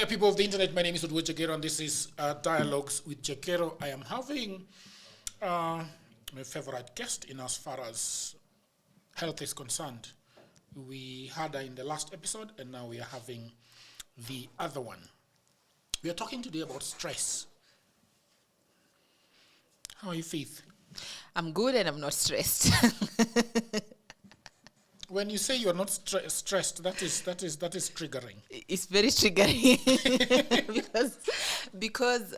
there, people of the internet. My name is Udwe Jekero, and this is Dialogues with Jekero. I am having my favorite guest in as far as health is concerned. We had her in the last episode, and now we are having the other one. We are talking today about stress. How are you, Faith? I'm good and I'm not stressed. When you say you are not stressed, that is triggering. It's very triggering because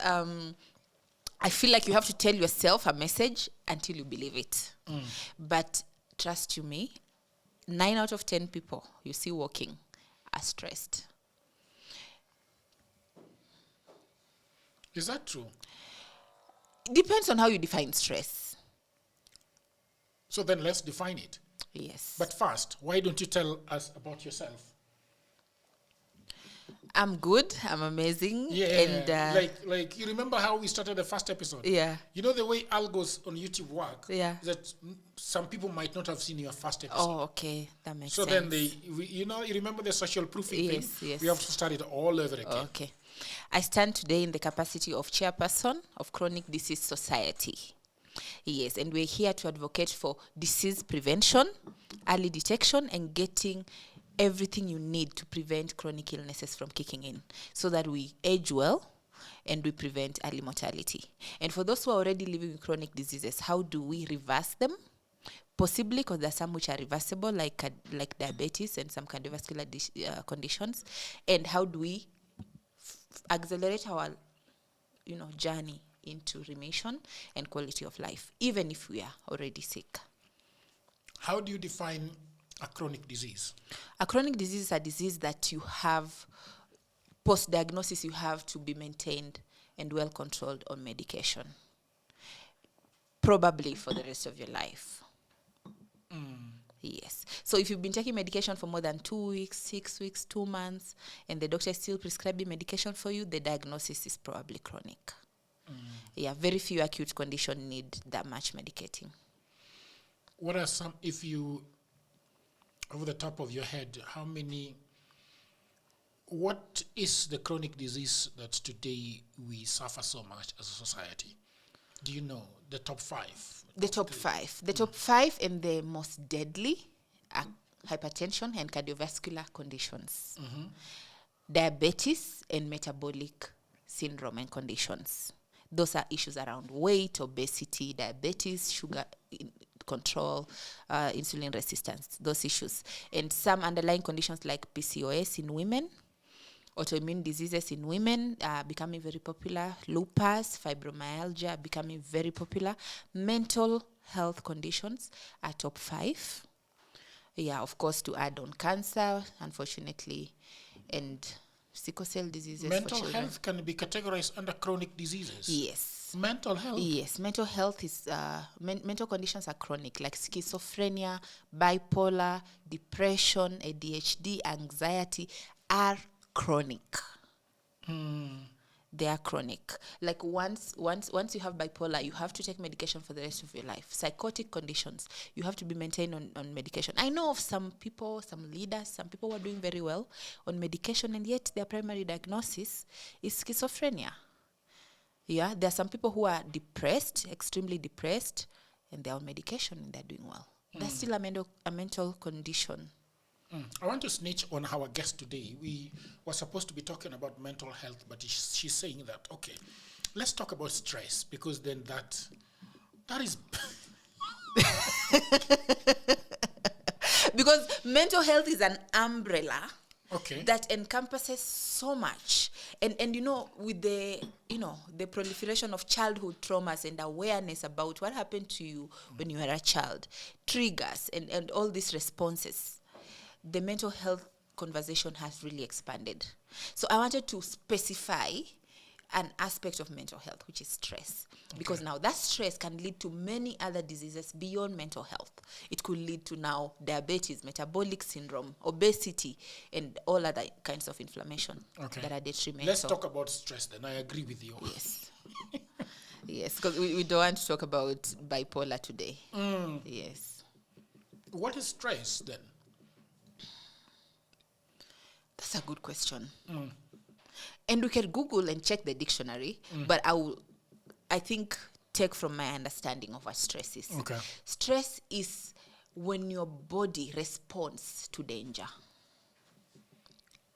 I feel like you have to tell yourself a message until you believe it. But trust you me, 9 out of 10 people you see walking are stressed. Is that true? Depends on how you define stress. So then let's define it. Yes. But first, why don't you tell us about yourself? I'm good. I'm amazing. Yeah, and like you remember how we started the first episode? Yeah. You know the way algos on YouTube work? Yeah. That some people might not have seen your first episode. Oh, okay. That makes so sense. So then you remember the social proofing thing? Yes. We have to start it all over again. Okay. I stand today in the capacity of chairperson of Chronic Disease Society. Yes, and we're here to advocate for disease prevention, early detection, and getting everything you need to prevent chronic illnesses from kicking in so that we age well and we prevent early mortality. And for those who are already living with chronic diseases, how do we reverse them? Possibly, because there are some which are reversible, like diabetes and some cardiovascular conditions. And how do we accelerate our journey into remission and quality of life, even if we are already sick. How do you define a chronic disease? A chronic disease is a disease that you have, post-diagnosis, you have to be maintained and well controlled on medication, probably for the rest of your life. Yes. So if you've been taking medication for more than 2 weeks, 6 weeks, 2 months, and the doctor is still prescribing medication for you, the diagnosis is probably chronic. Yeah, very few acute conditions need that much medicating. What are some, if you, over the top of your head, what is the chronic disease that today we suffer so much as a society? Do you know the top 5? The top 5. The top 5 and the most deadly are hypertension and cardiovascular conditions, diabetes and metabolic syndrome and conditions. Those are issues around weight, obesity, diabetes, sugar control, insulin resistance, those issues. And some underlying conditions like PCOS in women, autoimmune diseases in women are becoming very popular, lupus, fibromyalgia becoming very popular. Mental health conditions are top 5. Yeah, of course, to add on cancer, unfortunately, and sickle cell diseases. Mental health can be categorized under chronic diseases. Yes. Mental health? Yes. Mental health is, mental conditions are chronic, like schizophrenia, bipolar, depression, ADHD, anxiety are chronic. They are chronic. Like once you have bipolar, you have to take medication for the rest of your life. Psychotic conditions, you have to be maintained on medication. I know of some people, some leaders, some people who are doing very well on medication, and yet their primary diagnosis is schizophrenia. Yeah, there are some people who are depressed, extremely depressed, and they're on medication and they're doing well. That's still a mental condition. I want to snitch on our guest today. We were supposed to be talking about mental health, but she's saying that, okay, let's talk about stress, because then that is... Because mental health is an umbrella that encompasses so much. And with the proliferation of childhood traumas and awareness about what happened to you when you were a child, triggers and all these responses, the mental health conversation has really expanded. So I wanted to specify an aspect of mental health, which is stress. Because now that stress can lead to many other diseases beyond mental health. It could lead to now diabetes, metabolic syndrome, obesity, and all other kinds of inflammation that are detrimental. Let's talk about stress then. I agree with you. Yes. Yes, because we don't want to talk about bipolar today. Yes. What is stress then? That's a good question. And we can Google and check the dictionary, but I think, take from my understanding of what stress is. Okay. Stress is when your body responds to danger.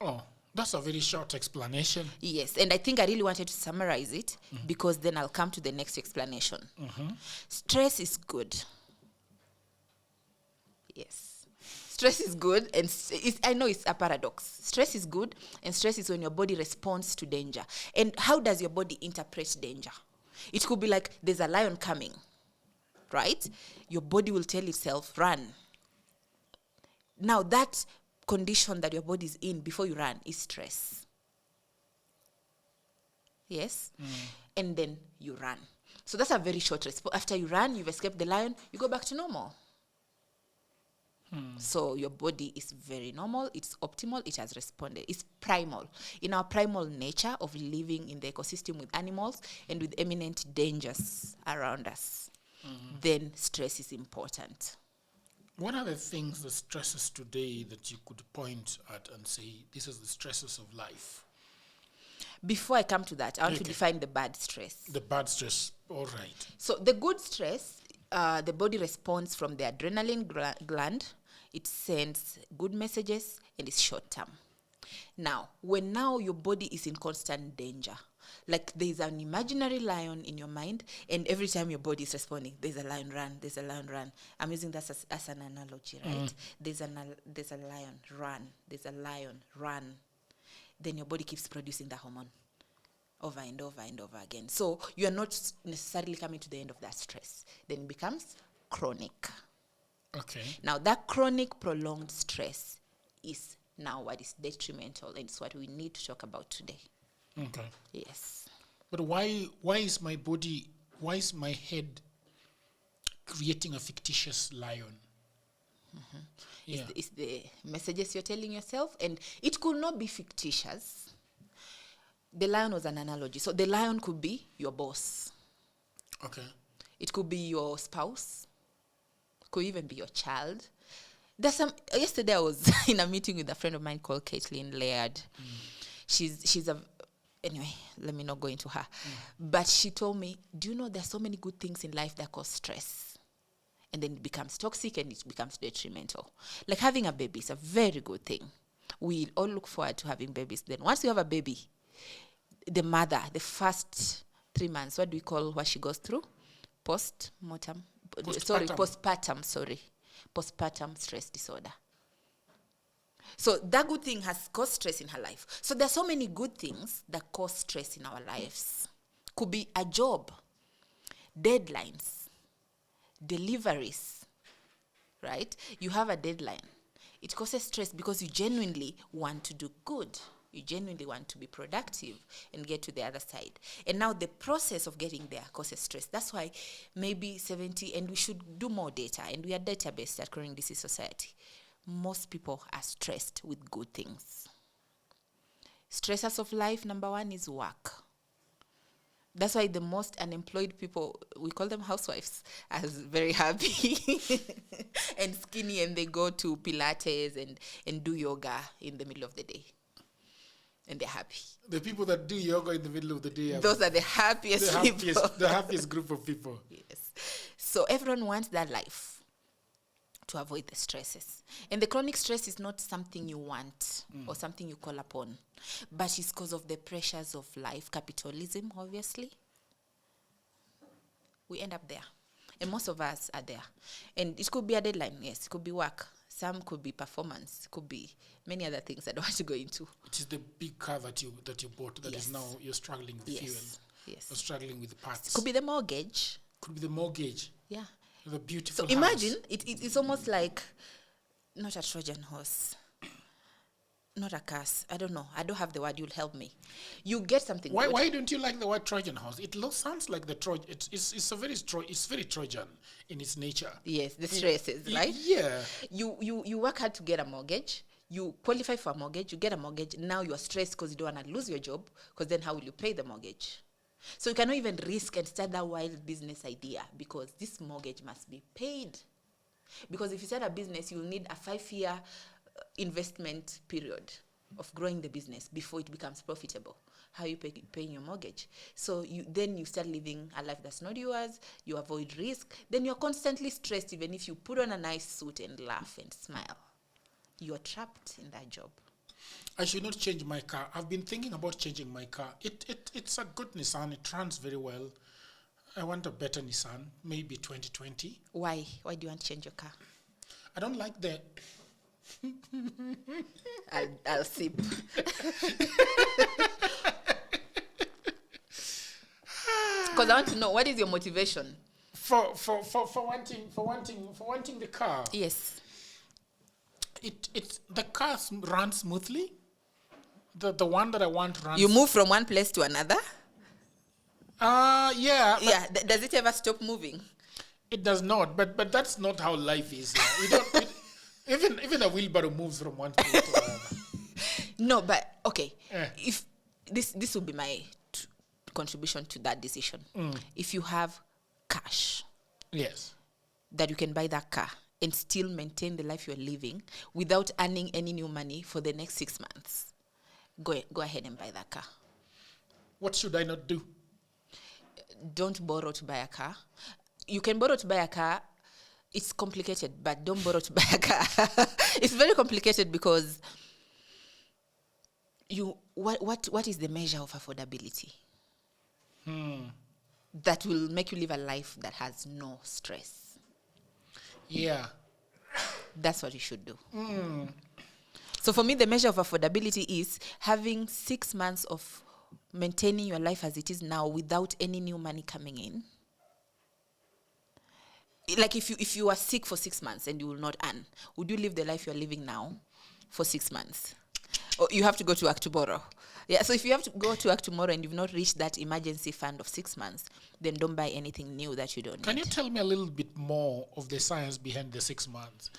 Oh, that's a very short explanation. Yes, and I think I really wanted to summarize it because then I'll come to the next explanation. Stress is good. Yes. Stress is good, and I know it's a paradox. Stress is good, and stress is when your body responds to danger. And how does your body interpret danger? It could be like there's a lion coming, right? Your body will tell itself, run. Now, that condition that your body is in before you run is stress. Yes? And then you run. So that's a very short response. After you run, you've escaped the lion, you go back to normal. So your body is very normal, it's optimal, it has responded. It's primal. In our primal nature of living in the ecosystem with animals and with imminent dangers around us, then stress is important. What are the things, the stresses today that you could point at and say, this is the stresses of life? Before I come to that, I want to define the bad stress. The bad stress, all right. So the good stress, the body responds from the adrenaline gland. It sends good messages and it's short term. Now, when now your body is in constant danger, like there's an imaginary lion in your mind, and every time your body is responding, there's a lion, run, there's a lion, run. I'm using that as an analogy, right? There's a lion, run, there's a lion, run. Then your body keeps producing the hormone over and over and over again. So you're not necessarily coming to the end of that stress. Then it becomes chronic. Okay. Now, that chronic prolonged stress is now what is detrimental, and it's what we need to talk about today. Okay. Yes. But why is my head creating a fictitious lion? Yeah. It's the messages you're telling yourself, and it could not be fictitious. The lion was an analogy. So the lion could be your boss. Okay. It could be your spouse. Could even be your child. Yesterday I was in a meeting with a friend of mine called Caitlin Laird. Anyway, let me not go into her. But she told me, do you know there's so many good things in life that cause stress? And then it becomes toxic and it becomes detrimental. Like having a baby is a very good thing. We all look forward to having babies. Then once you have a baby, the mother, the first 3 months, what do we call what she goes through? Postpartum stress disorder. So that good thing has caused stress in her life. So there's so many good things that cause stress in our lives. Could be a job, deadlines, deliveries, right? You have a deadline. It causes stress because you genuinely want to do good. You genuinely want to be productive and get to the other side. And now the process of getting there causes stress. That's why maybe 70, and we should do more data, and we are database at Chronic Disease Society. Most people are stressed with good things. Stressors of life, number one is work. That's why the most unemployed people, we call them housewives, are very happy and skinny, and they go to Pilates and do yoga in the middle of the day. And they're happy. The people that do yoga in the middle of the day, those are the happiest people. The happiest group of people. Yes. So everyone wants that life to avoid the stresses. And the chronic stress is not something you want or something you call upon, but it's because of the pressures of life, capitalism, obviously. We end up there. And most of us are there. And it could be a deadline, yes. It could be work. Some could be performance. It could be many other things I don't want to go into. It is the big car that you bought that is now you're struggling with fuel. Yes. You're struggling with parts. It could be the mortgage. Could be the mortgage. Yeah. The beautiful So imagine, it's almost like, not a Trojan horse. Not a curse. I don't know. I don't have the word. You'll help me. You get something. Why don't you like the word Trojan horse? It sounds like the Trojan. It's very Trojan in its nature. Yes, the stresses, right? Yeah. You work hard to get a mortgage. You qualify for a mortgage. You get a mortgage. Now you are stressed because you don't want to lose your job. Because then how will you pay the mortgage? So you cannot even risk and start that wild business idea because this mortgage must be paid. Because if you start a business, you'll need a 5-year investment period of growing the business before it becomes profitable. how you paying your mortgage. So you start living a life that's not yours. You avoid risk. Then you're constantly stressed. Even if you put on a nice suit and laugh and smile, you're trapped in that job. I should not change my car. I've been thinking about changing my car. It's a good Nissan. It runs very well. I want a better Nissan, maybe 2020. Why? Why do you want to change your car? I don't like the... I'll sip. Because I want to know, what is your motivation? For wanting the car. Yes. It's the car runs smoothly. The one that I want runs. You move from one place to another? Yeah. Yeah. Does it ever stop moving? It does not. But that's not how life is. We don't. Even a wheelbarrow moves from one place to another. No, but okay. If this will be my contribution to that decision. If you have cash, yes, that you can buy that car and still maintain the life you're living without earning any new money for the next 6 months, go ahead and buy that car. What should I not do? Don't borrow to buy a car. You can borrow to buy a car. It's complicated, but don't borrow to buy a car. It's very complicated because what is the measure of affordability? That will make you live a life that has no stress. Yeah. That's what you should do. So for me, the measure of affordability is having 6 months of maintaining your life as it is now without any new money coming in. Like if you are sick for 6 months and you will not earn, would you live the life you're living now for 6 months? Or you have to go to work tomorrow. Yeah, so if you have to go to work tomorrow and you've not reached that emergency fund of 6 months, then don't buy anything new that you don't need. Can you tell me a little bit more of the science behind the 6 months?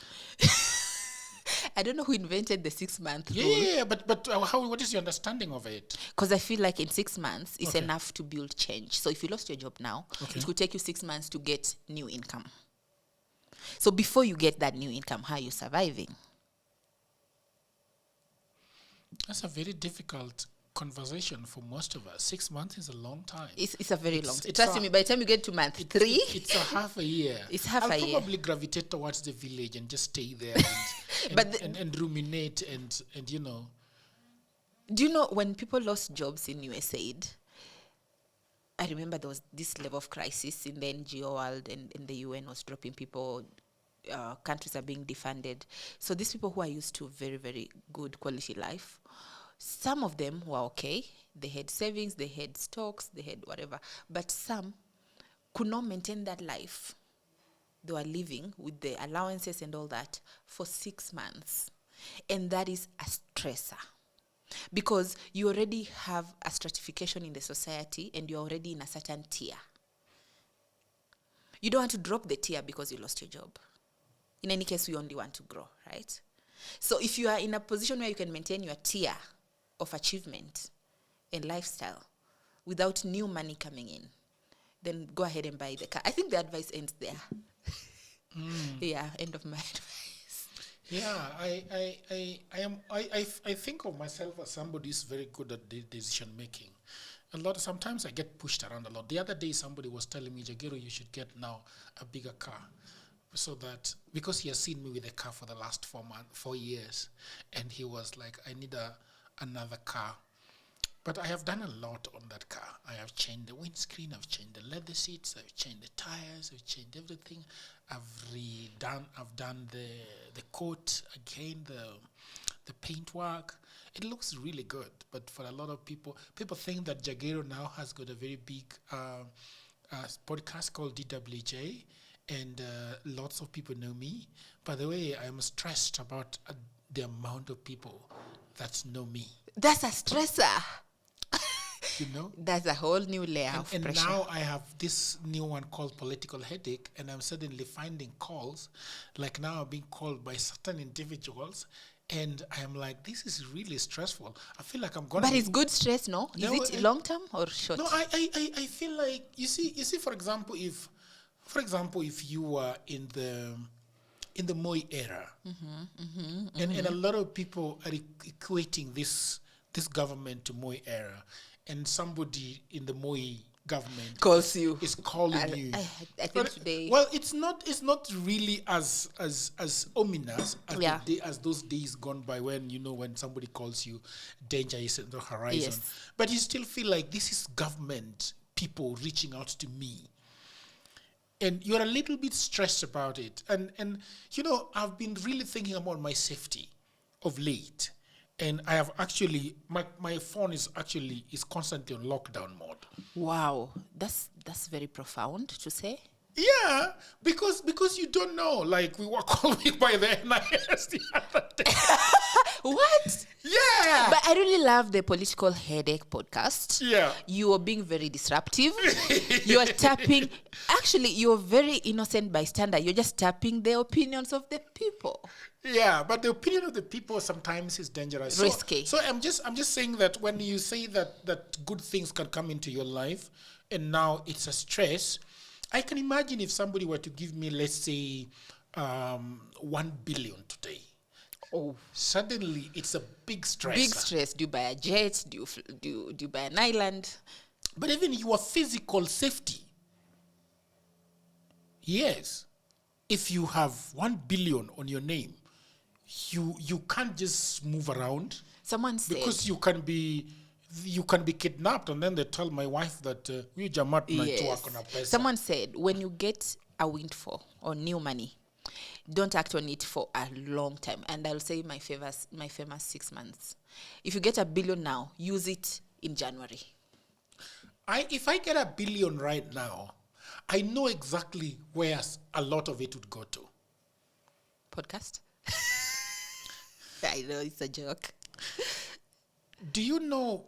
I don't know who invented the 6 month rule. Yeah, but what is your understanding of it? Because I feel like in 6 months, it's enough to build change. So if you lost your job now, it could take you 6 months to get new income. So before you get that new income, how are you surviving? That's a very difficult conversation for most of us. 6 months is a long time. It's a very long time. Trust me, by the time you get to month 3... It's a half a year. It's half a year. I'll probably gravitate towards the village and just stay there and ruminate and you know. Do you know when people lost jobs in USAID, I remember there was this level of crisis in the NGO world and the UN was dropping people. Countries are being defunded. So these people who are used to very, very good quality life, some of them were okay. They had savings, they had stocks, they had whatever. But some could not maintain that life they were living with the allowances and all that for 6 months. And that is a stressor. Because you already have a stratification in the society and you're already in a certain tier. You don't want to drop the tier because you lost your job. In any case, we only want to grow, right? So if you are in a position where you can maintain your tier of achievement and lifestyle without new money coming in, then go ahead and buy the car. I think the advice ends there. Yeah, end of my advice. Yeah, I think of myself as somebody who's very good at decision making. Sometimes I get pushed around a lot. The other day somebody was telling me, Jagero, you should get now a bigger car. So that, because he has seen me with a car for the last 4 years, and he was like, I need another car. But I have done a lot on that car. I have changed the windscreen, I've changed the leather seats, I've changed the tires, I've changed everything. I've done the coat again, the paint work. It looks really good, but for a lot of people think that Jagero now has got a very big podcast called DWJ, and lots of people know me. By the way, I'm stressed about the amount of people that know me. That's a stressor. You know? That's a whole new layer of pressure. And now I have this new one called political headache, and I'm suddenly finding calls. Like now I'm being called by certain individuals, and I'm like, this is really stressful. I feel like I'm going to... But it's good stress, no? Is it long-term or short? No, I feel like, you see, for example, if you were in the Moi era, and a lot of people are equating this government to Moi era, and somebody in the Moi government Calls you. is calling you. I think today. Well, it's not really as ominous as those days gone by when when somebody calls you, danger is on the horizon. Yes. But you still feel like this is government people reaching out to me. And you're a little bit stressed about it. And I've been really thinking about my safety of late. And I have actually, my phone is constantly on lockdown mode. Wow, that's very profound to say. Yeah, because you don't know. Like, we were called by the NIS the other day. What? Yeah. But I really love the Political Headache podcast. Yeah. You are being very disruptive. You are tapping. Actually, you're very innocent bystander. You're just tapping the opinions of the people. Yeah, but the opinion of the people sometimes is dangerous. Risky. So I'm just saying that when you say that good things can come into your life, and now it's a stress, I can imagine if somebody were to give me, let's say, 1 billion today. Oh, Suddenly, it's a big stress. big stress. Do you buy a jet? Do you buy an island? But even your physical safety. Yes. If you have 1 billion on your name, you can't just move around. Someone said, because you can be kidnapped, and then they tell my wife that we jamat yes. on a pesa. Someone said, when you get a windfall or new money, don't act on it for a long time. And I'll say my famous 6 months. If you get $1 billion now, use it in January. If I get $1 billion right now, I know exactly where a lot of it would go to. Podcast? I know it's a joke. Do you know?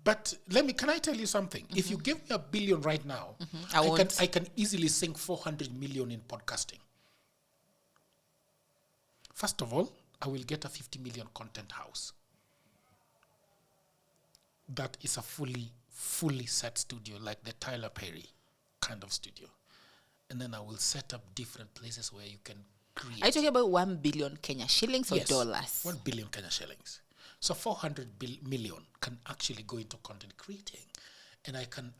But can I tell you something? Mm-hmm. If you give me $1 billion right now, I can easily sink 400 million in podcasting. First of all, I will get a 50 million content house. That is a fully set studio, like the Tyler Perry kind of studio. And then I will set up different places where you can create. Are you talking about 1 billion Kenya shillings or dollars? 1 billion Kenya shillings. So 400 million can actually go into content creating, and I can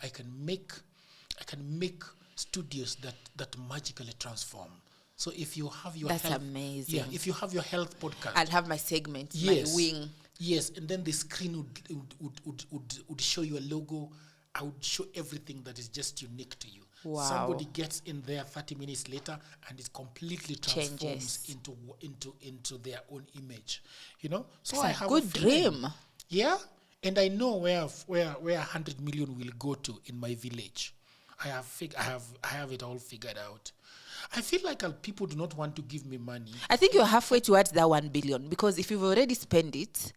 make studios that magically transform. So if you have your That's health, amazing. Yeah, if you have your health podcast, I'll have my segment, my wing. Yes, and then the screen would show you a logo. I would show everything that is just unique to you. Wow. Somebody gets in there 30 minutes later, and it completely transforms into their own image. So It's I a have good a feeling. dream. Yeah, and I know where 100 million will go to in my village. I have it all figured out. I feel like people do not want to give me money. I think you're halfway towards that 1 billion, because if you've already spent it,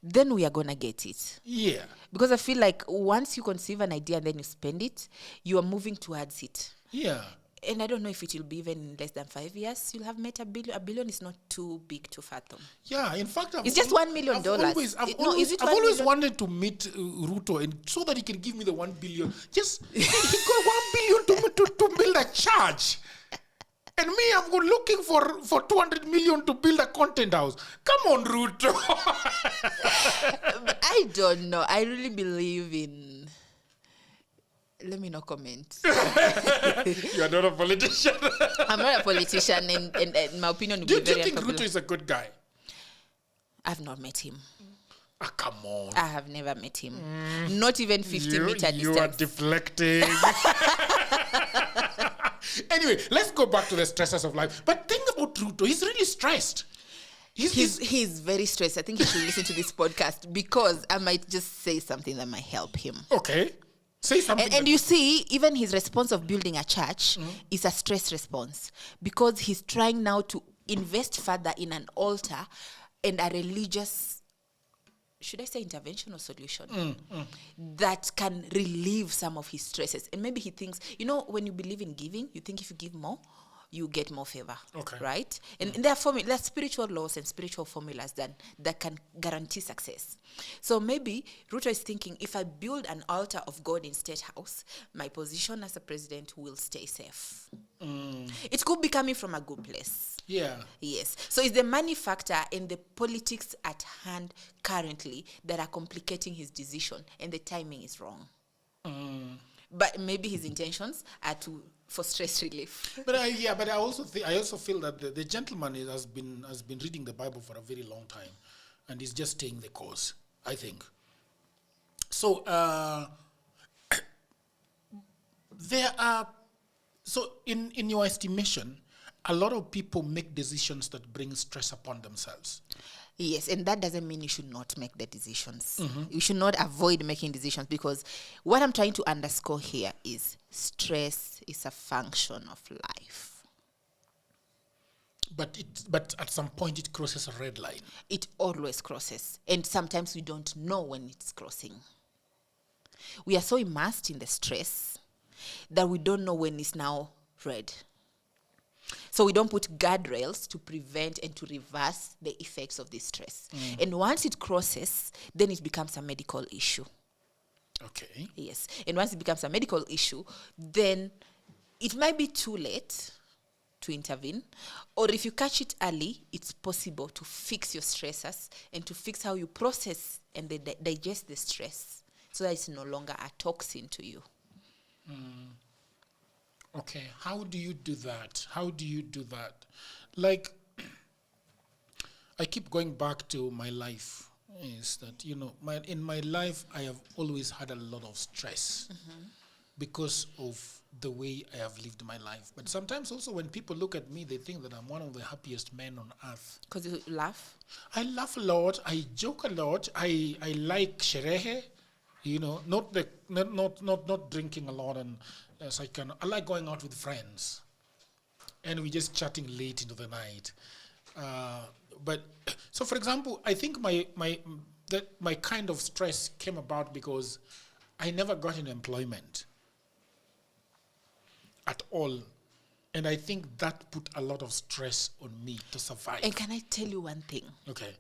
then we are going to get it. Yeah. Because I feel like once you conceive an idea and then you spend it, you are moving towards it. Yeah. And I don't know if it will be even in less than 5 years. You'll have met $1 billion. $1 billion is not too big to fathom. Yeah, in fact, it's just $1 million. I've always wanted to meet Ruto, and so that he can give me the 1 billion. Just he got 1 billion to build a church. And me, I'm looking for 200 million to build a content house. Come on, Ruto. I don't know. I really believe in... Let me not comment. You are not a politician. I'm not a politician, and my opinion would Do be very you think unpopular. Ruto is a good guy? I've not met him. Ah, come on. I have never met him. Not even 50 meter distance. You are deflecting. Anyway, let's go back to the stresses of life. But think about Ruto. He's really stressed. He's very stressed. I think he should listen to this podcast, because I might just say something that might help him. Okay. Say something. And you see, even his response of building a church is a stress response, because he's trying now to invest further in an altar and a religious, should I say intervention or solution, that can relieve some of his stresses. And maybe he thinks, when you believe in giving, you think if you give more, you get more favor. Okay. Right? And there are spiritual laws and spiritual formulas that can guarantee success. So maybe Ruto is thinking, if I build an altar of God in State House, my position as a president will stay safe. It could be coming from a good place. Yeah. Yes. So it's the money factor and the politics at hand currently that are complicating his decision, and the timing is wrong. But maybe his intentions are for stress relief. But I also feel that the gentleman has been reading the Bible for a very long time, and is just staying the course, I think. So in your estimation, a lot of people make decisions that bring stress upon themselves. Yes, and that doesn't mean you should not make the decisions. You should not avoid making decisions, because what I'm trying to underscore here is stress is a function of life. But at some point it crosses a red line. It always crosses, and sometimes we don't know when it's crossing. We are so immersed in the stress that we don't know when it's now red. So we don't put guardrails to prevent and to reverse the effects of this stress. And once it crosses, then it becomes a medical issue. Okay. Yes. And once it becomes a medical issue, then it might be too late to intervene. Or if you catch it early, it's possible to fix your stressors and to fix how you process and digest the stress, so that it's no longer a toxin to you. Okay, how do you do that? Like, I keep going back to my life, is that, in my life, I have always had a lot of stress because of the way I have lived my life. But sometimes also when people look at me, they think that I'm one of the happiest men on earth. Because you laugh? I laugh a lot, I joke a lot, I like sherehe, not drinking a lot, and as I like going out with friends, and we just chatting late into the night. But so, for example, I think my kind of stress came about because I never got an employment at all, and I think that put a lot of stress on me to survive. And can I tell you one thing? Okay.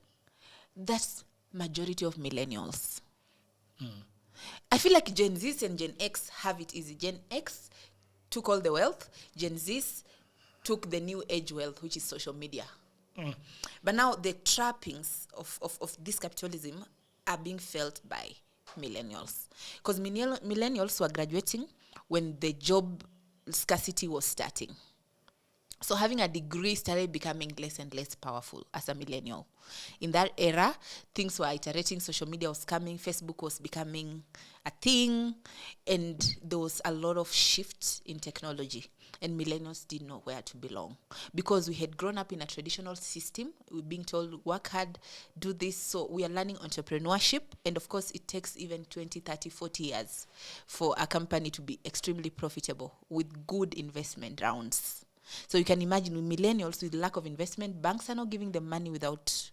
That's majority of millennials. I feel like Gen Z and Gen X have it easy. Gen X took all the wealth. Gen Z took the new age wealth, which is social media. But now the trappings of this capitalism are being felt by millennials. Because millennials were graduating when the job scarcity was starting. So having a degree started becoming less and less powerful as a millennial. In that era, things were iterating, social media was coming, Facebook was becoming a thing, and there was a lot of shift in technology. And millennials didn't know where to belong. Because we had grown up in a traditional system, we were being told, work hard, do this. So we are learning entrepreneurship. And of course, it takes even 20, 30, 40 years for a company to be extremely profitable with good investment rounds. So you can imagine with millennials, with lack of investment, banks are not giving them money without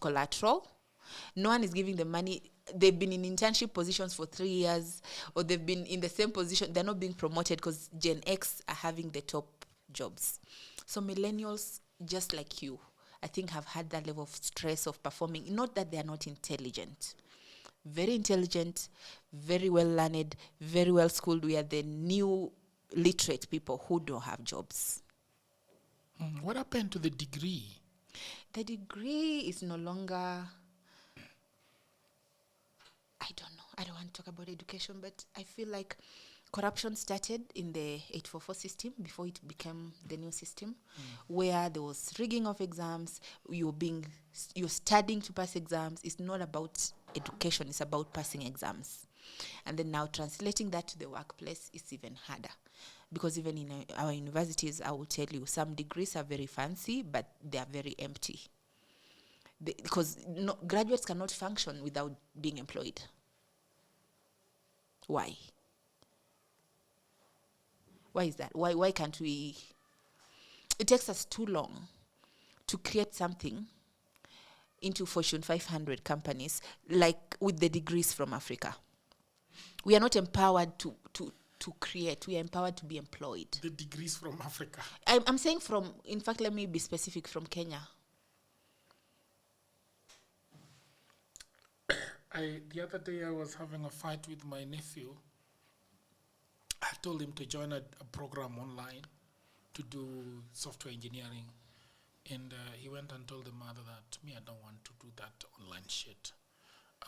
collateral. No one is giving them money. They've been in internship positions for 3 years, or they've been in the same position. They're not being promoted because Gen X are having the top jobs. So millennials, just like you, I think have had that level of stress of performing. Not that they are not intelligent. Very intelligent, very well learned, very well schooled. We are the new literate people who don't have jobs. What happened to the degree? The degree is no longer, I don't know. I don't want to talk about education, but I feel like corruption started in the 844 system before it became the new system, where there was rigging of exams. You're studying to pass exams. It's not about education. It's about passing exams. And then now translating that to the workplace is even harder. Because even in our universities, I will tell you, some degrees are very fancy, but they are very empty. Because graduates cannot function without being employed. Why? Why is that? Why can't we? It takes us too long to create something into Fortune 500 companies, like with the degrees from Africa. We are not empowered to create. We are empowered to be employed. The degrees from Africa. I'm saying in fact, let me be specific, from Kenya. The other day I was having a fight with my nephew. I told him to join a program online, to do software engineering. And he went and told the mother that, me, I don't want to do that online shit.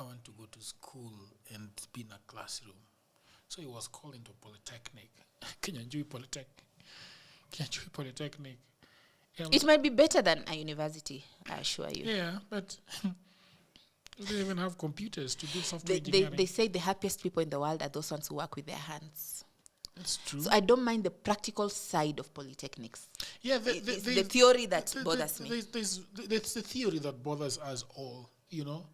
I want to go to school and be in a classroom. So he was called into Polytechnic. Kenyanjui Polytechnic. It might be better than a university, I assure you. Yeah, but they even have computers to do software engineering. They say the happiest people in the world are those ones who work with their hands. That's true. So I don't mind the practical side of polytechnics. Yeah, it's the theory that bothers me. There's the theory that bothers us all, you know.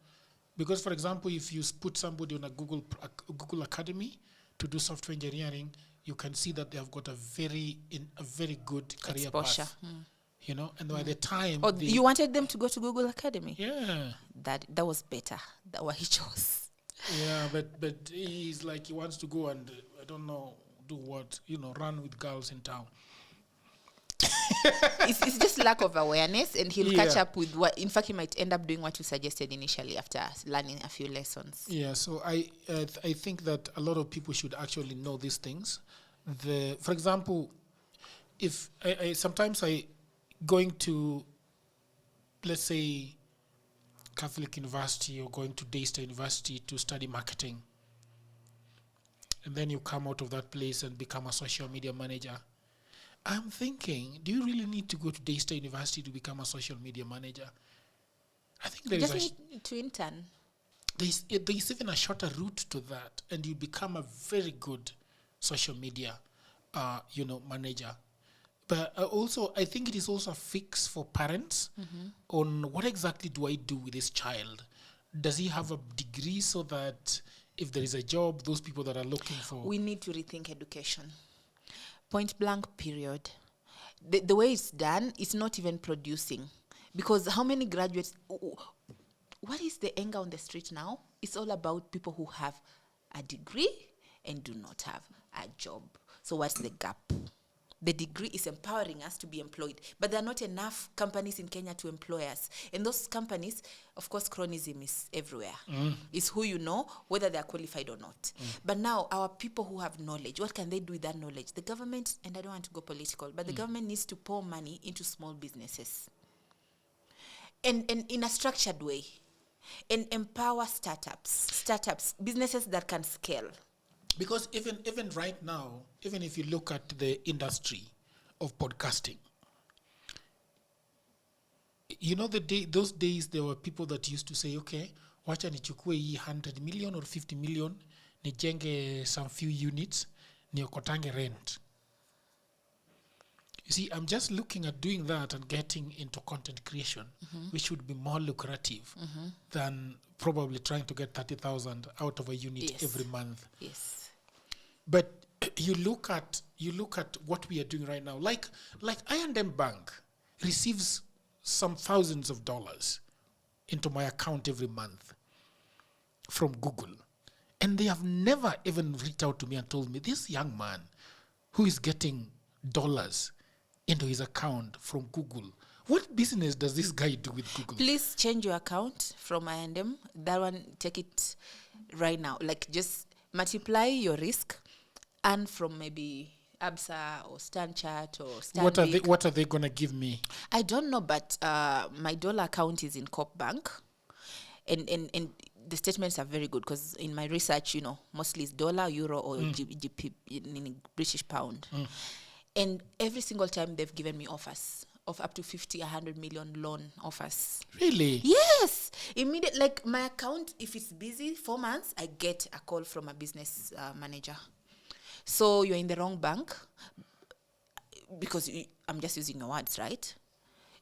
Because, for example, if you put somebody on a Google Academy to do software engineering, you can see that they have got a very good career exposure. path. You know, and by the time... Oh, you wanted them to go to Google Academy? Yeah. That was better. That what he chose. Yeah, but he's like, he wants to go and, I don't know, do what, you know, run with girls in town. It's just lack of awareness, and he'll catch up with what. In fact, he might end up doing what you suggested initially after learning a few lessons. Yeah, so I think that a lot of people should actually know these things. For example, if sometimes going to, let's say, Catholic University or going to Daystar University to study marketing, and then you come out of that place and become a social media manager. I'm thinking, do you really need to go to Daystar University to become a social media manager? I think there just need to intern. There's even a shorter route to that, and you become a very good social media, manager. But also, I think it is also a fix for parents on what exactly do I do with this child? Does he have a degree so that if there is a job, those people that are looking for... We need to rethink education. Point blank, period. The way it's done, it's not even producing. Because how many graduates... What is the anger on the street now? It's all about people who have a degree and do not have a job. So what's the gap? The degree is empowering us to be employed, but there are not enough companies in Kenya to employ us. And those companies, of course, chronism is everywhere. It's who you know, whether they are qualified or not. But now, our people who have knowledge, what can they do with that knowledge? The government, and I don't want to go political, but the government needs to pour money into small businesses. And in a structured way. And empower startups, businesses that can scale. Because even right now, even if you look at the industry of podcasting, you know, those days there were people that used to say, okay, wacha nichukue hii 100 million or 50 million, nijenge some few units, niokotange rent. You see, I'm just looking at doing that and getting into content creation, which would be more lucrative than probably trying to get 30,000 out of a unit every month. Yes. But you look at what we are doing right now. Like I&M Bank receives some thousands of dollars into my account every month from Google. And they have never even reached out to me and told me, this young man who is getting dollars into his account from Google, what business does this guy do with Google? Please change your account from I&M. That one, take it right now. Like, just multiply your risk. And from maybe ABSA or StanChart or Stanbic. What are they going to give me? I don't know, but my dollar account is in Coop Bank. And the statements are very good because in my research, you know, mostly it's dollar, euro, or GP, in British pound. And every single time they've given me offers of up to 50, 100 million loan offers. Really? Yes. Immediate, like my account, if it's busy, 4 months, I get a call from a business manager. So you're in the wrong bank because I'm just using your words, right?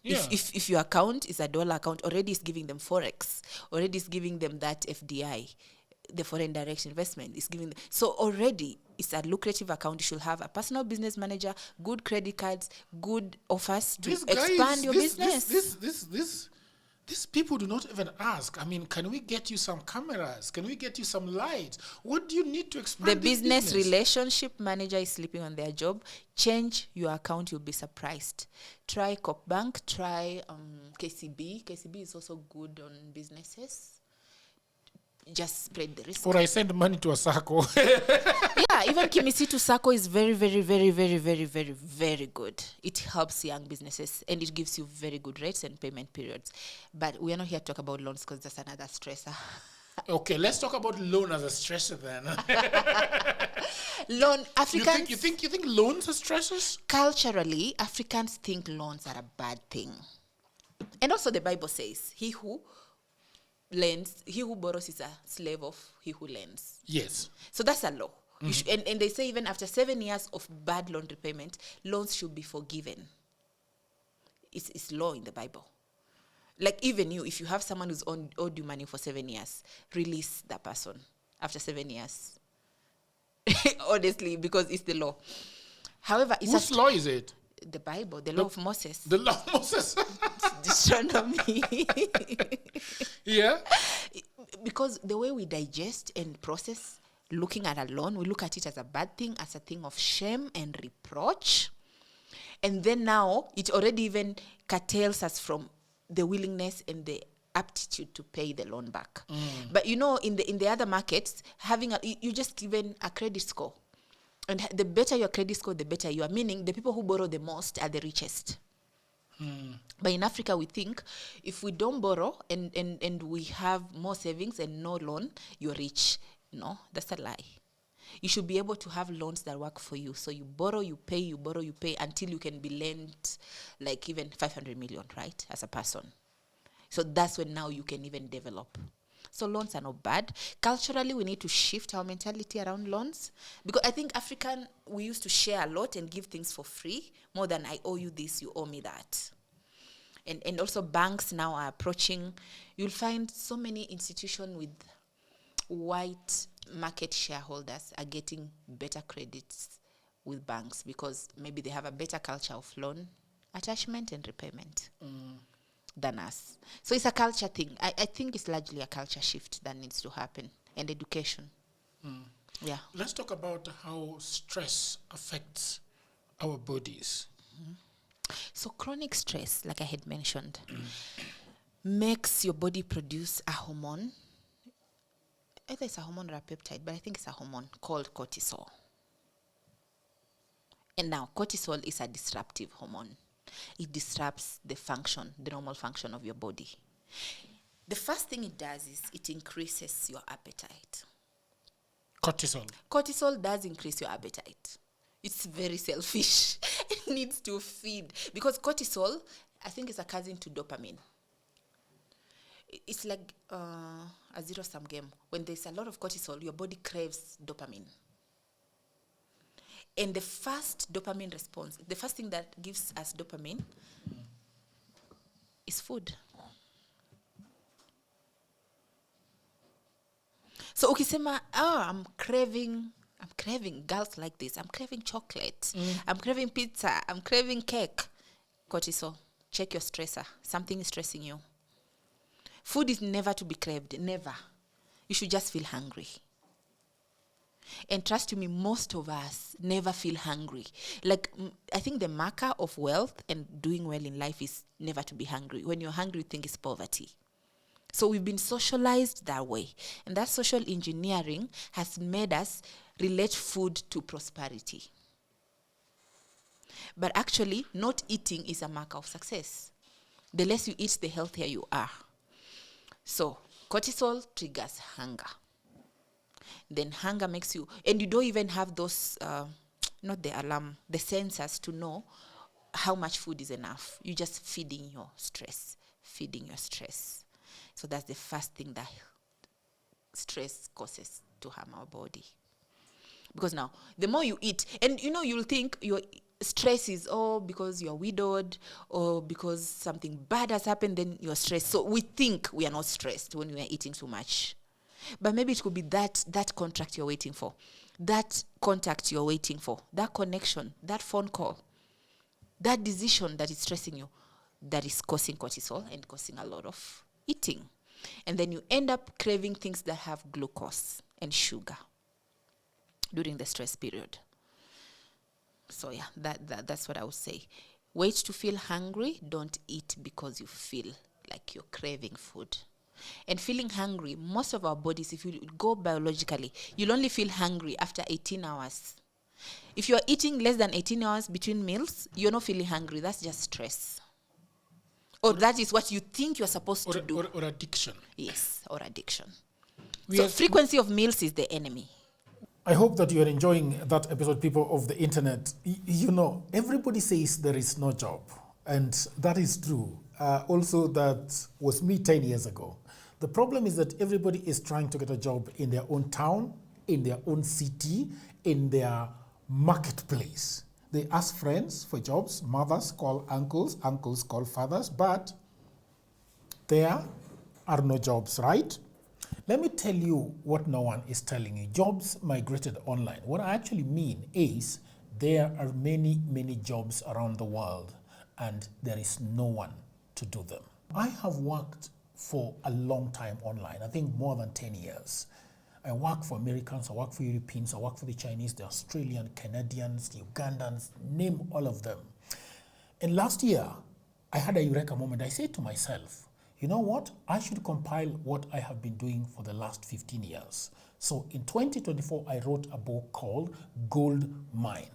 Yeah. If your account is a dollar account, already it's giving them Forex, already it's giving them that FDI, the foreign direct investment is giving them. So already it's a lucrative account. You should have a personal business manager, good credit cards, good offers to expand your business. These people do not even ask. I mean, can we get you some cameras? Can we get you some lights? What do you need to expand The this business relationship manager is sleeping on their job. Change your account, you'll be surprised. Try Coop Bank, try KCB. KCB is also good on businesses. just spread the risk. Or I send money to a circle. Yeah, even Kimisitu Sacco is very, very, very, very, very, very, very good. It helps young businesses and it gives you very good rates and payment periods. But we are not here to talk about loans because that's another stressor. Okay, let's talk about loan as a stressor then. Loan, Africans... You think loans are stressors? Culturally, Africans think loans are a bad thing. And also the Bible says, he who borrows is a slave of he who lends. Yes. So that's a law. And they say even after 7 years of bad loan repayment, loans should be forgiven. It's law in the Bible. Like even you, if you have someone who's owed you money for 7 years, release that person after 7 years. Honestly, because it's the law. However, it's whose law is it? The Bible, the law of Moses. The law of Moses. Deuteronomy. Yeah. Because the way we digest and process looking at a loan, we look at it as a bad thing, as a thing of shame and reproach. And then now it already even curtails us from the willingness and the aptitude to pay the loan back. But in the other markets, you just given a credit score. And the better your credit score, the better you are. Meaning the people who borrow the most are the richest. But in Africa, we think if we don't borrow and we have more savings and no loan, you're rich. No, that's a lie. You should be able to have loans that work for you. So you borrow, you pay, you borrow, you pay until you can be lent like even 500 million, right, as a person. So that's when now you can even develop. So loans are not bad. Culturally, we need to shift our mentality around loans. Because I think we used to share a lot and give things for free, more than I owe you this, you owe me that. And also banks now are approaching. You'll find so many institutions with white market shareholders are getting better credits with banks because maybe they have a better culture of loan attachment and repayment than us. So it's a culture thing. I think it's largely a culture shift that needs to happen, and education. Yeah. Let's talk about how stress affects our bodies. So chronic stress, like I had mentioned, makes your body produce a hormone. Either it's a hormone or a peptide, but I think it's a hormone called cortisol. And now cortisol is a disruptive hormone. It disrupts the normal function of your body. The first thing it does is it increases your appetite. Cortisol. Cortisol does increase your appetite. It's very selfish. It needs to feed. Because cortisol, I think, is a cousin to dopamine. It's like a zero-sum game. When there's a lot of cortisol, your body craves dopamine. And the first dopamine response, the first thing that gives us dopamine is food. So ukisema, I'm craving girls like this. I'm craving chocolate. I'm craving pizza. I'm craving cake. Cortisol, check your stressor. Something is stressing you. Food is never to be craved, never. You should just feel hungry. And trust me, most of us never feel hungry. Like, I think the marker of wealth and doing well in life is never to be hungry. When you're hungry, you think it's poverty. So we've been socialized that way. And that social engineering has made us relate food to prosperity. But actually, not eating is a marker of success. The less you eat, the healthier you are. So, cortisol triggers hunger. Then hunger makes you, and you don't even have those, not the alarm, the sensors to know how much food is enough. You're just feeding your stress. So that's the first thing that stress causes to harm our body. Because now, the more you eat, and you'll think your stress is because you're widowed or because something bad has happened, then you're stressed. So we think we are not stressed when we are eating too much. But maybe it could be that contract you're waiting for, that contact you're waiting for, that connection, that phone call, that decision that is stressing you, that is causing cortisol and causing a lot of eating. And then you end up craving things that have glucose and sugar during the stress period. So yeah, that's what I would say. Wait to feel hungry. Don't eat because you feel like you're craving food. And feeling hungry, most of our bodies, if you go biologically, you'll only feel hungry after 18 hours. If you're eating less than 18 hours between meals, you're not feeling hungry. That's just stress. Or that is what you think you're supposed to do. Or addiction. Yes, or addiction. We So have- frequency of meals is the enemy. I hope that you are enjoying that episode, people of the internet. You know, everybody says there is no job, and that is true. Also, that was me 10 years ago. The problem is that everybody is trying to get a job in their own town, in their own city, in their marketplace. They ask friends for jobs, mothers call uncles, uncles call fathers, but there are no jobs, right? Let me tell you what no one is telling you. Jobs migrated online. What I actually mean is there are many, many jobs around the world and there is no one to do them. I have worked for a long time online, I think more than 10 years. I work for Americans, I work for Europeans, I work for the Chinese, the Australian, Canadians, the Ugandans, name all of them. And last year, I had a eureka moment. I said to myself, you know what? I should compile what I have been doing for the last 15 years. So in 2024, I wrote a book called Goldmine,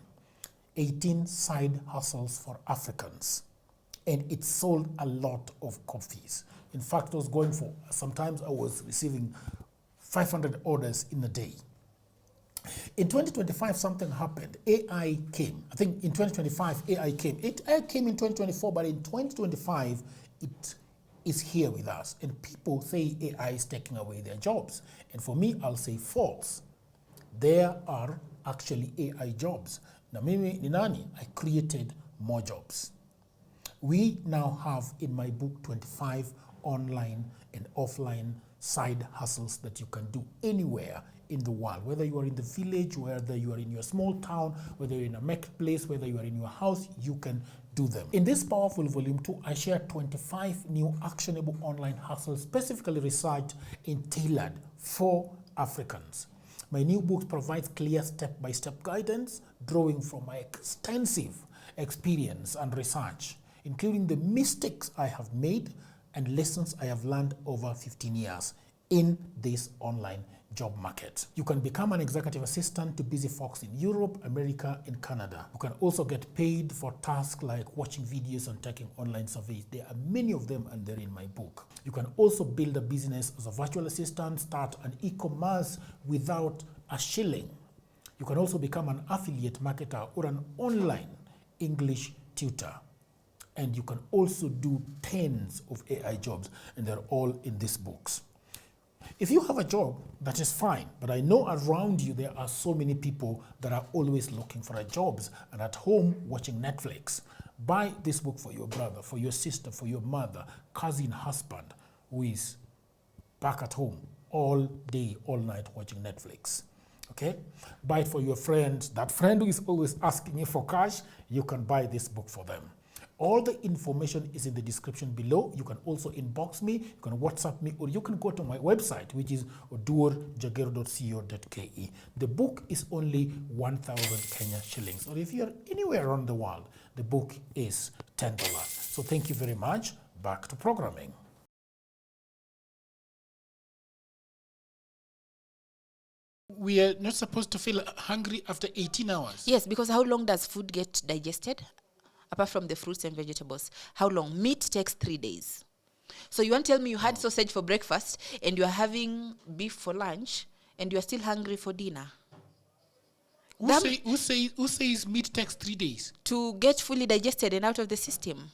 18 Side Hustles for Africans. And it sold a lot of copies. In fact, I was going for, sometimes I was receiving 500 orders in a day. In 2025, something happened. AI came. I think in 2025, AI came. AI came in 2024, but in 2025, it is here with us. And people say AI is taking away their jobs. And for me, I'll say false. There are actually AI jobs. Na mimi ni nani? I created more jobs. We now have in my book 25 online and offline side hustles that you can do anywhere in the world, whether you are in the village, whether you are in your small town, whether you're in a marketplace, whether you are in your house, you can do them. In this powerful volume 2, I share 25 new actionable online hustles specifically researched and tailored for Africans. My new book provides clear step-by-step guidance, drawing from my extensive experience and research, including the mistakes I have made and lessons I have learned over 15 years in this online job market. You can become an executive assistant to busy folks in Europe, America, and Canada. You can also get paid for tasks like watching videos and taking online surveys. There are many of them and they're in my book. You can also build a business as a virtual assistant, start an e-commerce without a shilling. You can also become an affiliate marketer or an online English tutor. And you can also do tens of AI jobs, and they're all in these books. If you have a job, that is fine, but I know around you there are so many people that are always looking for jobs and at home watching Netflix. Buy this book for your brother, for your sister, for your mother, cousin, husband, who is back at home all day, all night watching Netflix. Okay? Buy it for your friend, that friend who is always asking you for cash, you can buy this book for them. All the information is in the description below. You can also inbox me, you can WhatsApp me, or you can go to my website, which is oduorjagero.co.ke. The book is only 1,000 Kenya shillings. Or if you're anywhere around the world, the book is $10. So thank you very much. Back to programming. We are not supposed to feel hungry after 18 hours. Yes, because how long does food get digested? Apart from the fruits and vegetables, how long? Meat takes 3 days. So you want to tell me you had sausage for breakfast and you are having beef for lunch and you are still hungry for dinner? Who says meat takes 3 days? To get fully digested and out of the system.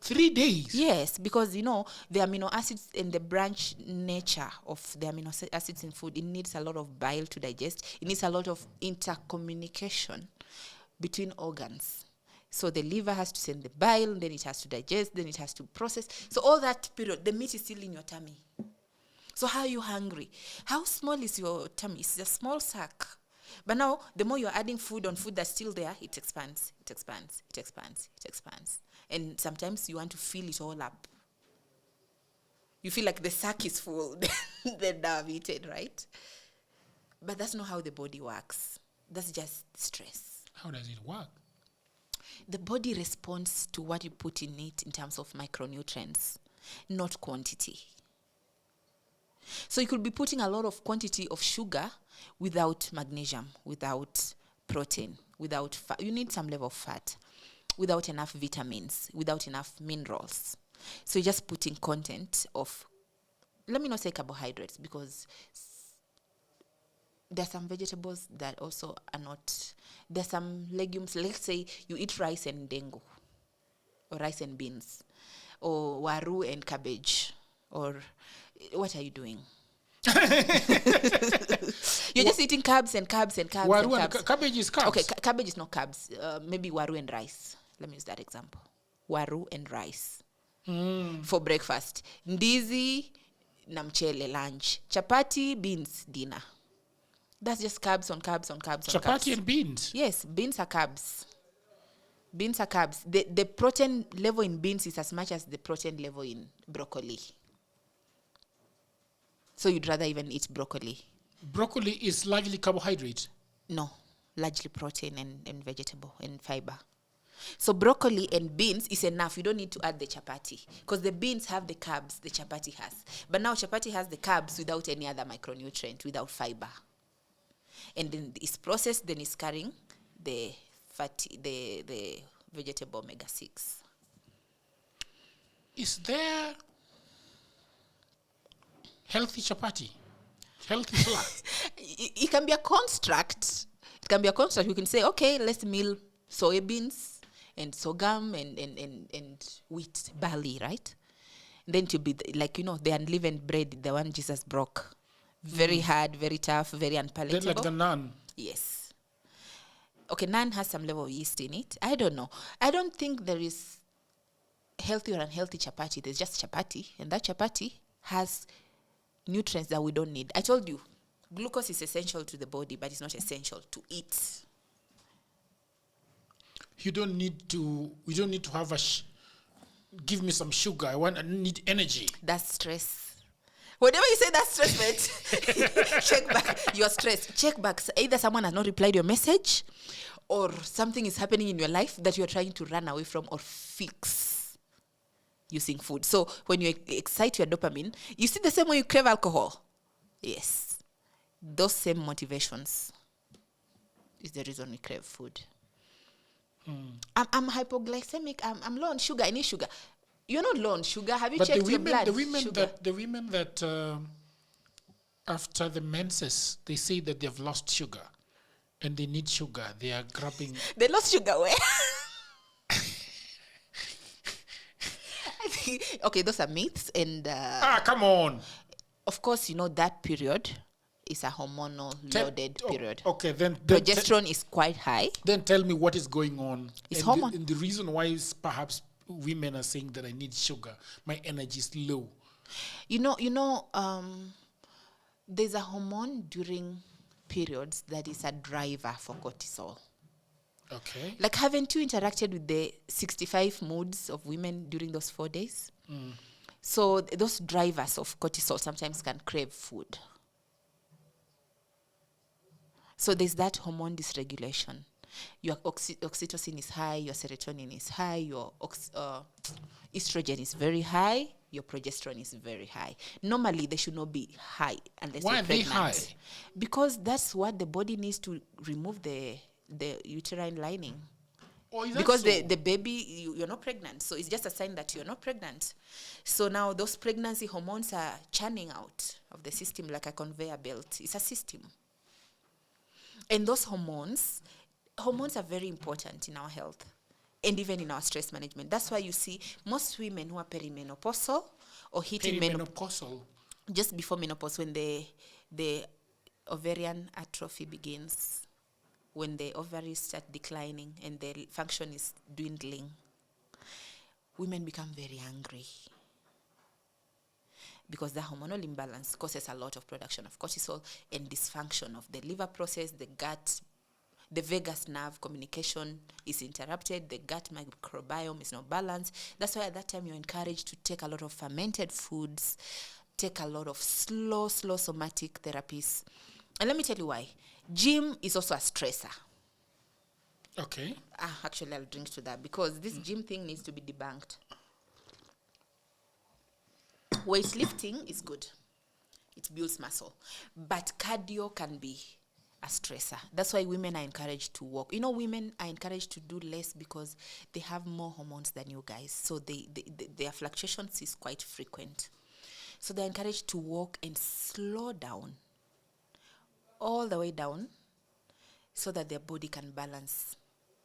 3 days? Yes, because, you know, the amino acids and the branch nature of the amino acids in food, it needs a lot of bile to digest. It needs a lot of intercommunication between organs. So the liver has to send the bile, then it has to digest, then it has to process. So all that period, the meat is still in your tummy. So how are you hungry? How small is your tummy? It's a small sack. But now, the more you're adding food on food that's still there, it expands, it expands, it expands, it expands. And sometimes you want to fill it all up. You feel like the sack is full, then now I've eaten, right? But that's not how the body works. That's just stress. How does it work? The body responds to what you put in it in terms of micronutrients, not quantity. So you could be putting a lot of quantity of sugar without magnesium, without protein, without fat. You need some level of fat, without enough vitamins, without enough minerals. So you're just putting content of, let me not say carbohydrates, because there are some vegetables that also are not, there's some legumes. Let's say you eat rice and dengu, or rice and beans, or waru and cabbage, or what are you doing? You're just eating carbs and carbs and carbs Waru and carbs. cabbage is carbs. Okay, cabbage is not carbs. Maybe waru and rice. Let me use that example. Waru and rice for breakfast. Ndizi na mchele lunch. Chapati, beans, dinner. That's just carbs on carbs on carbs on carbs. Chapati and beans. Yes, beans are carbs. Beans are carbs. The protein level in beans is as much as the protein level in broccoli. So you'd rather even eat broccoli? Broccoli is largely carbohydrate. No, largely protein and vegetable and fiber. So broccoli and beans is enough. You don't need to add the chapati, because the beans have the carbs the chapati has. But now chapati has the carbs without any other micronutrient, without fiber. And then it's processed, then it's carrying the fatty, the vegetable omega-6. Is there healthy chapati? Healthy flour? It can be a construct. It can be a construct. You can say, okay, let's mill soybeans and sorghum and wheat, barley, right? Then to be like, the unleavened bread, the one Jesus broke. Very hard, very tough, very unpalatable. Like the naan. Yes. Okay, naan has some level of yeast in it. I don't know. I don't think there is healthy or unhealthy chapati. There's just chapati, and that chapati has nutrients that we don't need. I told you, glucose is essential to the body, but it's not essential to eat. We don't need to have give me some sugar. I need energy. That's stress. Whenever you say that's stress, mate, check back. You are stressed. Check back. So either someone has not replied your message, or something is happening in your life that you are trying to run away from or fix using food. So when you excite your dopamine, you see the same way you crave alcohol. Yes. Those same motivations is the reason we crave food. I'm hypoglycemic. I'm low on sugar. I need sugar. You're not low on sugar. Have you checked your blood? The women that after the menses, they say that they've lost sugar and they need sugar. They are grabbing. They lost sugar where? I think, okay, those are myths. And come on. Of course, that period is a hormonal loaded period. Okay, then progesterone is quite high. Then tell me what is going on. It's hormone. And the reason why is perhaps women are saying that I need sugar. My energy is low. There's a hormone during periods that is a driver for cortisol. Okay. Like, haven't you interacted with the 65 moods of women during those 4 days? So those drivers of cortisol sometimes can crave food. So there's that hormone dysregulation. Your oxytocin is high, your serotonin is high, your estrogen is very high, your progesterone is very high. Normally, they should not be high unless you're pregnant. Why are they high? Because that's what the body needs to remove the uterine lining. Oh, is that because so? the baby, you're not pregnant. So it's just a sign that you're not pregnant. So now those pregnancy hormones are churning out of the system like a conveyor belt. It's a system. And those hormones are very important in our health and even in our stress management. That's why you see most women who are perimenopausal or hitting perimenopausal just before menopause, when the ovarian atrophy begins, when the ovaries start declining and the function is dwindling, women become very angry because the hormonal imbalance causes a lot of production of cortisol and dysfunction of the liver process, the gut. The vagus nerve communication is interrupted. The gut microbiome is not balanced. That's why at that time you're encouraged to take a lot of fermented foods, take a lot of slow somatic therapies. And let me tell you why. Gym is also a stressor. Okay. Actually, I'll drink to that because this gym thing needs to be debunked. Weightlifting is good. It builds muscle. But cardio can be a stressor. That's why women are encouraged to walk. You know, women are encouraged to do less because they have more hormones than you guys. So their fluctuations is quite frequent. So they're encouraged to walk and slow down, all the way down, so that their body can balance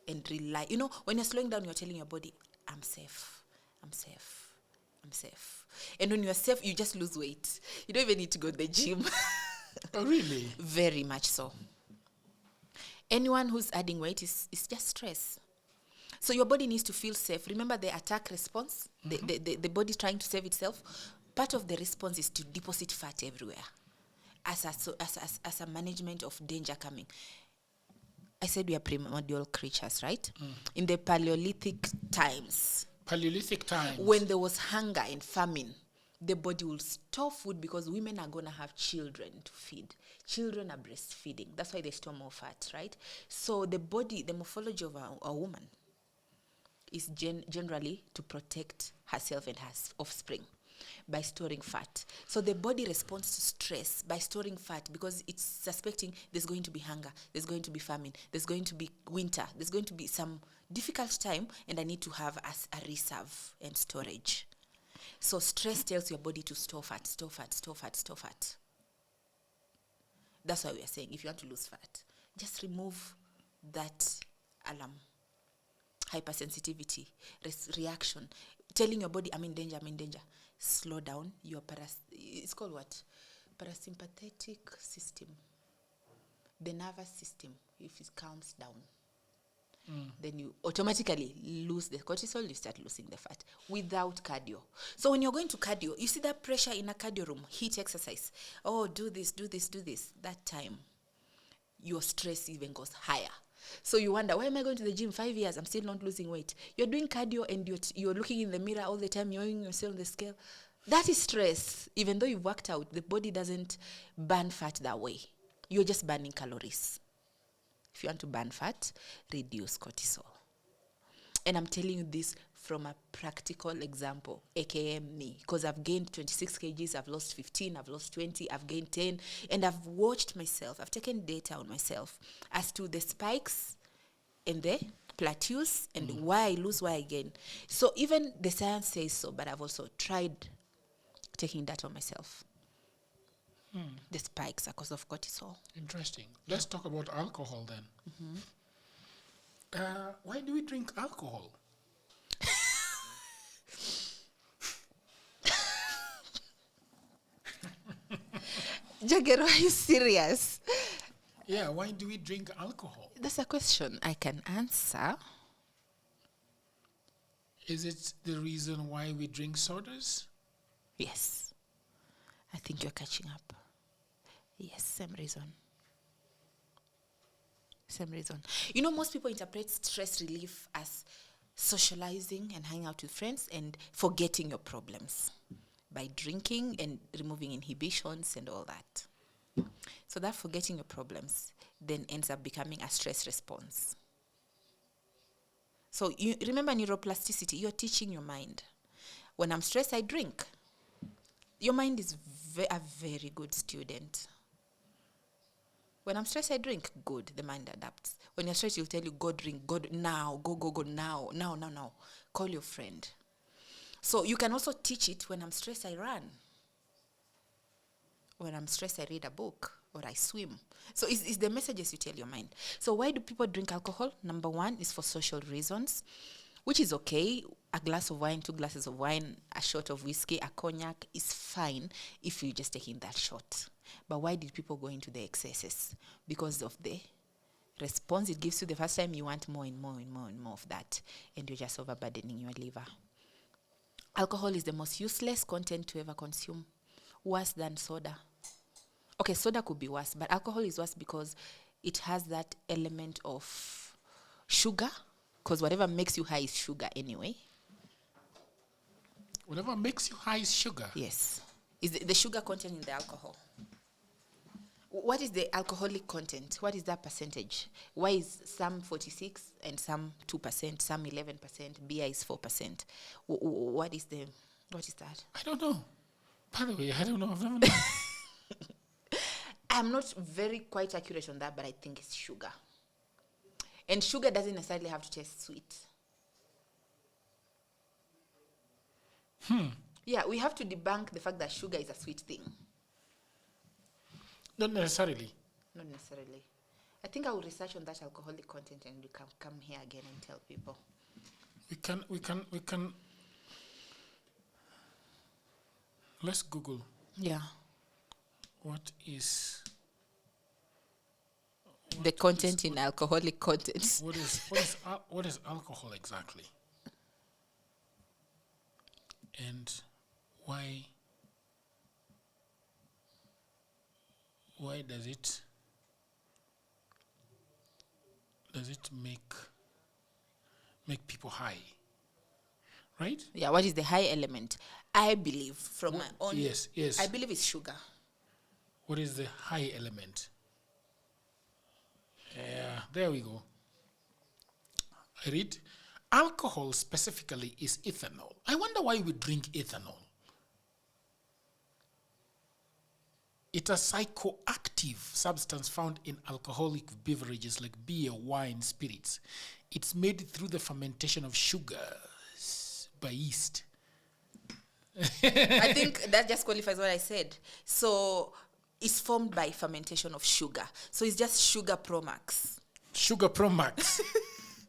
and rely. You know, when you're slowing down, you're telling your body, I'm safe, I'm safe, I'm safe. And when you're safe, you just lose weight. You don't even need to go to the gym. Oh, really? Very much so. Anyone who's adding weight is just stress. So your body needs to feel safe. Remember the attack response? The body trying to save itself. Part of the response is to deposit fat everywhere as a management of danger coming. I said we are primordial creatures, right? In the Paleolithic times, when there was hunger and famine, the body will store food because women are going to have children to feed. Children are breastfeeding. That's why they store more fat, right? So the body, the morphology of a woman is generally to protect herself and her offspring by storing fat. So the body responds to stress by storing fat because it's suspecting there's going to be hunger, there's going to be famine, there's going to be winter, there's going to be some difficult time, and I need to have a reserve and storage. So stress tells your body to store fat, store fat, store fat, store fat. That's why we are saying if you want to lose fat, just remove that alarm, hypersensitivity, reaction, telling your body, I'm in danger, I'm in danger. Slow down your it's called what? Parasympathetic system. The nervous system, if it calms down, then you automatically lose the cortisol, you start losing the fat without cardio. So when you're going to cardio, you see that pressure in a cardio room, heat exercise. Oh, do this, do this, do this. That time, your stress even goes higher. So you wonder, why am I going to the gym 5 years? I'm still not losing weight. You're doing cardio and you're looking in the mirror all the time, you're weighing yourself on the scale. That is stress. Even though you've worked out, the body doesn't burn fat that way. You're just burning calories. If you want to burn fat, reduce cortisol. And I'm telling you this from a practical example, aka me, because I've gained 26 kgs, I've lost 15, I've lost 20, I've gained 10, and I've watched myself, I've taken data on myself as to the spikes and the plateaus and why I lose, why I gain. So even the science says so, but I've also tried taking that on myself. The spikes are because of cortisol. Interesting. Let's talk about alcohol then. Why do we drink alcohol? Jagger, are you serious? Yeah, why do we drink alcohol? That's a question I can answer. Is it the reason why we drink sodas? Yes. I think you're catching up. Yes, same reason. Same reason. You know, most people interpret stress relief as socializing and hanging out with friends and forgetting your problems by drinking and removing inhibitions and all that. So that forgetting your problems then ends up becoming a stress response. So you remember neuroplasticity, you're teaching your mind. When I'm stressed, I drink. Your mind is a very good student. When I'm stressed, I drink. Good, the mind adapts. When you're stressed, you'll tell you, go drink, go now, go, now. Call your friend. So you can also teach it, when I'm stressed, I run. When I'm stressed, I read a book or I swim. So it's the messages you tell your mind. So why do people drink alcohol? Number one is for social reasons, which is okay. A glass of wine, 2 glasses of wine, a shot of whiskey, a cognac is fine if you're just taking that shot. But why did people go into the excesses? Because of the response it gives you the first time. You want more and more and more and more of that, and you're just overburdening your liver. Alcohol is the most useless content to ever consume, worse than soda. Okay, soda could be worse, but alcohol is worse because it has that element of sugar, because whatever makes you high is sugar anyway. Whatever makes you high is sugar? Yes. Is the sugar content in the alcohol. What is the alcoholic content? What is that percentage? Why is some 46 and some 2%, some 11%, beer is 4%? What is that? I don't know. By the way, I don't know. I've never known. I'm not very quite accurate on that, but I think it's sugar. And sugar doesn't necessarily have to taste sweet. Yeah, we have to debunk the fact that sugar is a sweet thing. Not necessarily. Not necessarily. I think I will research on that alcoholic content and we can come here again and tell people. We can. Let's Google Yeah. what is The content in alcoholic contents. what is alcohol exactly, and why does it make people high, right? Yeah, what is the high element? I believe from my own. Yes. I believe it's sugar. What is the high element? Yeah, there we go. I read, alcohol specifically is ethanol. I wonder why we drink ethanol. It's a psychoactive substance found in alcoholic beverages like beer, wine, spirits. It's made through the fermentation of sugars by yeast. I think that just qualifies what I said. So it's formed by fermentation of sugar. So it's just sugar pro max. Sugar Pro Max.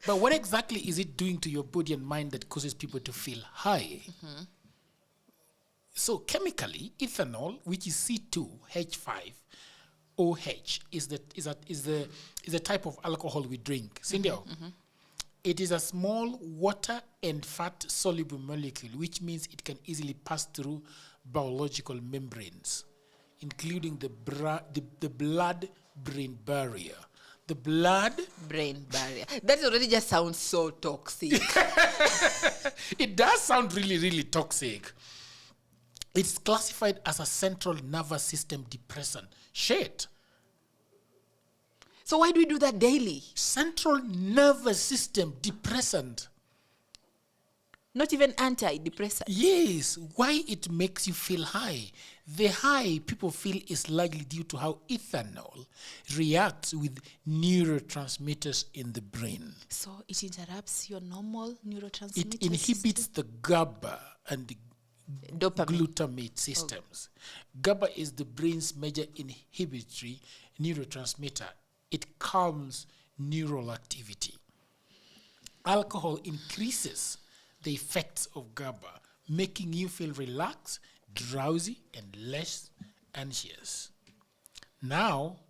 But what exactly is it doing to your body and mind that causes people to feel high? Mm-hmm. So chemically, ethanol, which is C2H5OH, is the type of alcohol we drink. Cindy, it is a small water and fat soluble molecule, which means it can easily pass through biological membranes, including the blood-brain barrier. The blood-brain barrier. That already just sounds so toxic. It does sound really, really toxic. It's classified as a central nervous system depressant. Shit. So why do we do that daily? Central nervous system depressant. Not even antidepressant. Yes. Why it makes you feel high? The high people feel is largely due to how ethanol reacts with neurotransmitters in the brain. So it interrupts your normal neurotransmitters? It inhibits the GABA and the glutamate systems. GABA is the brain's major inhibitory neurotransmitter. It calms neural activity. Alcohol increases the effects of GABA, making you feel relaxed, drowsy, and less anxious. Now,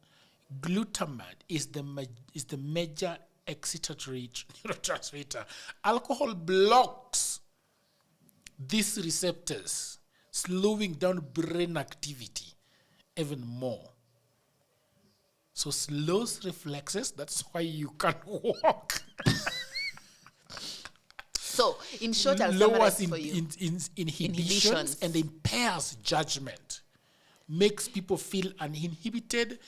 glutamate is the major excitatory neurotransmitter. Alcohol blocks these receptors, slowing down brain activity even more. So slows reflexes, that's why you can't walk. So, in short, I'll lowers summarize for you. inhibitions and impairs judgment. Makes people feel uninhibited,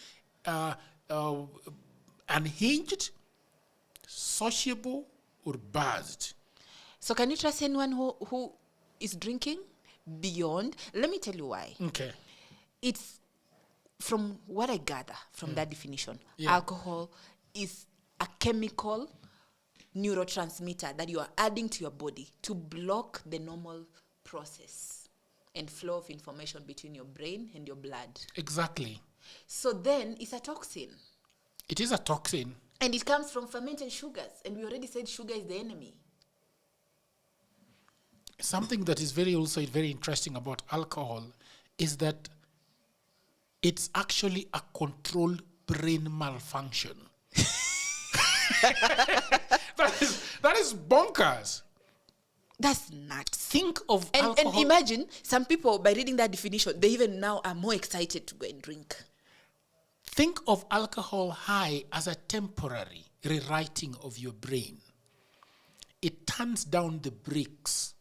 unhinged, sociable, or buzzed. So can you trust anyone who is drinking beyond? Let me tell you why. Okay. It's, from what I gather from that definition, Yeah. alcohol is a chemical neurotransmitter that you are adding to your body to block the normal process and flow of information between your brain and your blood. Exactly. So then it's a toxin. It is a toxin. And it comes from fermented sugars. And we already said sugar is the enemy. Something that is very interesting about alcohol is that it's actually a controlled brain malfunction. That is bonkers. That's nuts. Think of alcohol. And imagine some people, by reading that definition, they even now are more excited to go and drink. Think of alcohol high as a temporary rewriting of your brain. It turns down the brakes,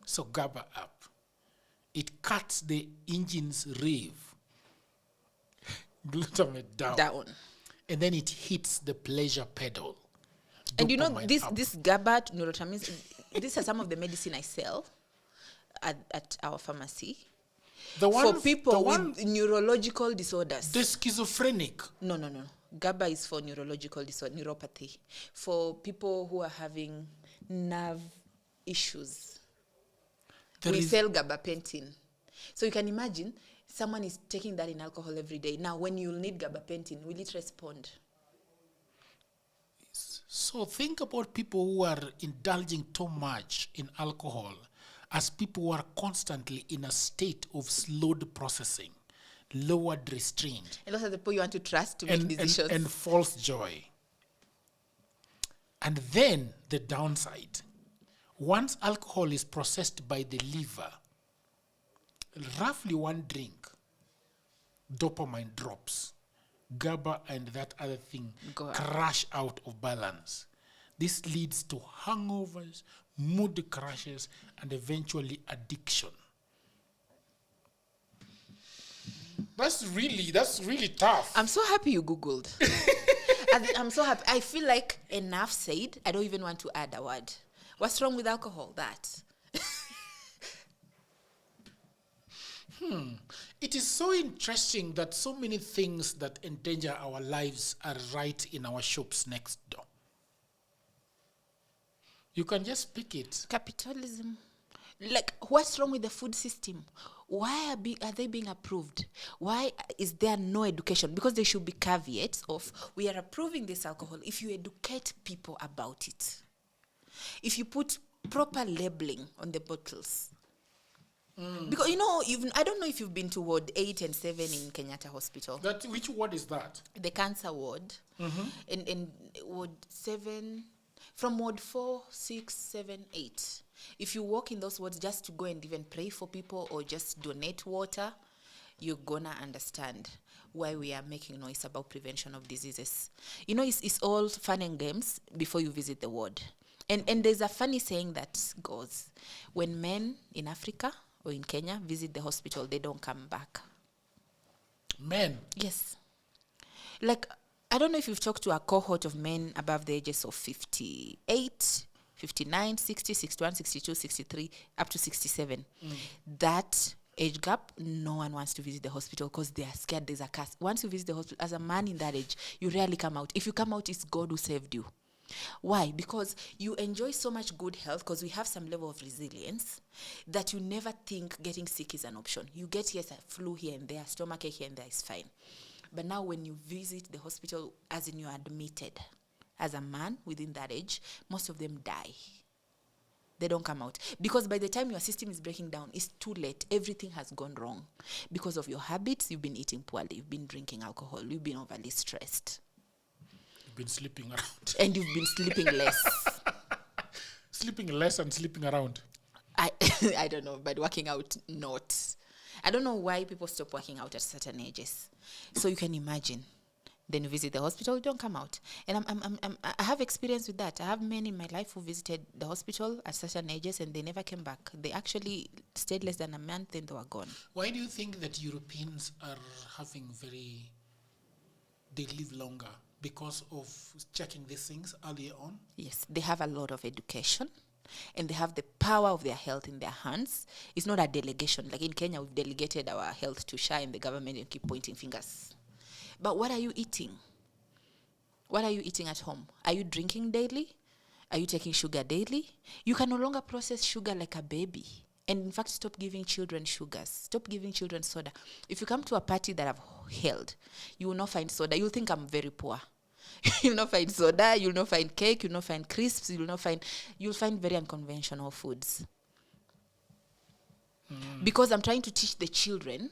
so GABA up. It cuts the engine's rev, glutamate down. And then it hits the pleasure pedal. And you know, Dopamine up. this GABA neurotransmitters, these are some of the medicine I sell at our pharmacy. For people with neurological disorders. The schizophrenic. No. GABA is for neurological disorder, neuropathy. For people who are having nerve issues, we sell gabapentin. So you can imagine someone is taking that in alcohol every day. Now, when you need gabapentin, will it respond? So think about people who are indulging too much in alcohol as people who are constantly in a state of slowed processing, lowered restraint. And those are the people you want to trust to make decisions. And false joy. And then the downside. Once alcohol is processed by the liver, roughly one drink, dopamine drops. GABA and that other thing crash out of balance. This leads to hangovers, mood crashes, and eventually addiction. That's really tough. I'm so happy you Googled. I'm so happy. I feel like enough said. I don't even want to add a word. What's wrong with alcohol? That. It is so interesting that so many things that endanger our lives are right in our shops next door. You can just pick it. Capitalism. Like, what's wrong with the food system? Why are they being approved? Why is there no education? Because there should be caveats of, we are approving this alcohol if you educate people about it. If you put proper labeling on the bottles. Because, I don't know if you've been to Ward 8 and 7 in Kenyatta Hospital. Which ward is that? The cancer ward. And Ward 7, from Ward 4, 6, 7, 8. If you walk in those wards just to go and even pray for people or just donate water, you're going to understand why we are making noise about prevention of diseases. It's all fun and games before you visit the ward. And there's a funny saying that goes, when men in Africa or in Kenya visit the hospital, they don't come back. Men? Yes. Like, I don't know if you've talked to a cohort of men above the ages of 58, 59, 60, 61, 62, 63, up to 67. That age gap, no one wants to visit the hospital because they are scared there's a curse. Once you visit the hospital, as a man in that age, you rarely come out. If you come out, it's God who saved you. Why? Because you enjoy so much good health because we have some level of resilience that you never think getting sick is an option. You get, yes, a flu here and there, stomachache here and there is fine. But now when you visit the hospital, as in you're admitted, as a man within that age, most of them die. They don't come out. Because by the time your system is breaking down, it's too late. Everything has gone wrong. Because of your habits, you've been eating poorly, you've been drinking alcohol, you've been overly stressed. Been sleeping around. And you've been sleeping less. Sleeping less and sleeping around. I don't know, but working out, not. I don't know why people stop working out at certain ages. So you can imagine. Then you visit the hospital, you don't come out. And I have experience with that. I have men in my life who visited the hospital at certain ages and they never came back. They actually stayed less than a month and they were gone. Why do you think that Europeans are they live longer? Because of checking these things earlier on? Yes, they have a lot of education and they have the power of their health in their hands. It's not a delegation. Like in Kenya, we've delegated our health to SHA and the government and keep pointing fingers. But what are you eating? What are you eating at home? Are you drinking daily? Are you taking sugar daily? You can no longer process sugar like a baby. And in fact, stop giving children sugars. Stop giving children soda. If you come to a party that I've held, you will not find soda. You'll think I'm very poor. You'll not find soda. You'll not find cake. You'll not find crisps. You'll find very unconventional foods. Because I'm trying to teach the children,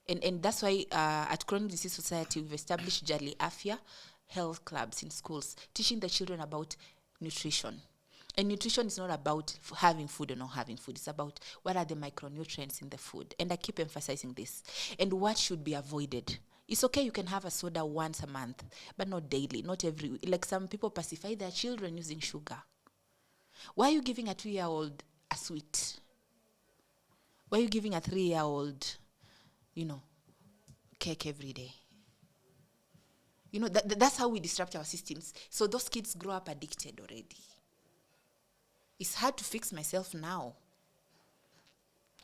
and that's why at Chronic Disease Society, we've established Jali Afya health clubs in schools, teaching the children about nutrition. And nutrition is not about having food or not having food. It's about what are the micronutrients in the food. And I keep emphasizing this. And what should be avoided. It's okay, you can have a soda once a month, but not daily, not every week. Like some people pacify their children using sugar. Why are you giving a 2-year-old a sweet? Why are you giving a 3-year-old, cake every day? That's how we disrupt our systems. So those kids grow up addicted already. It's hard to fix myself now.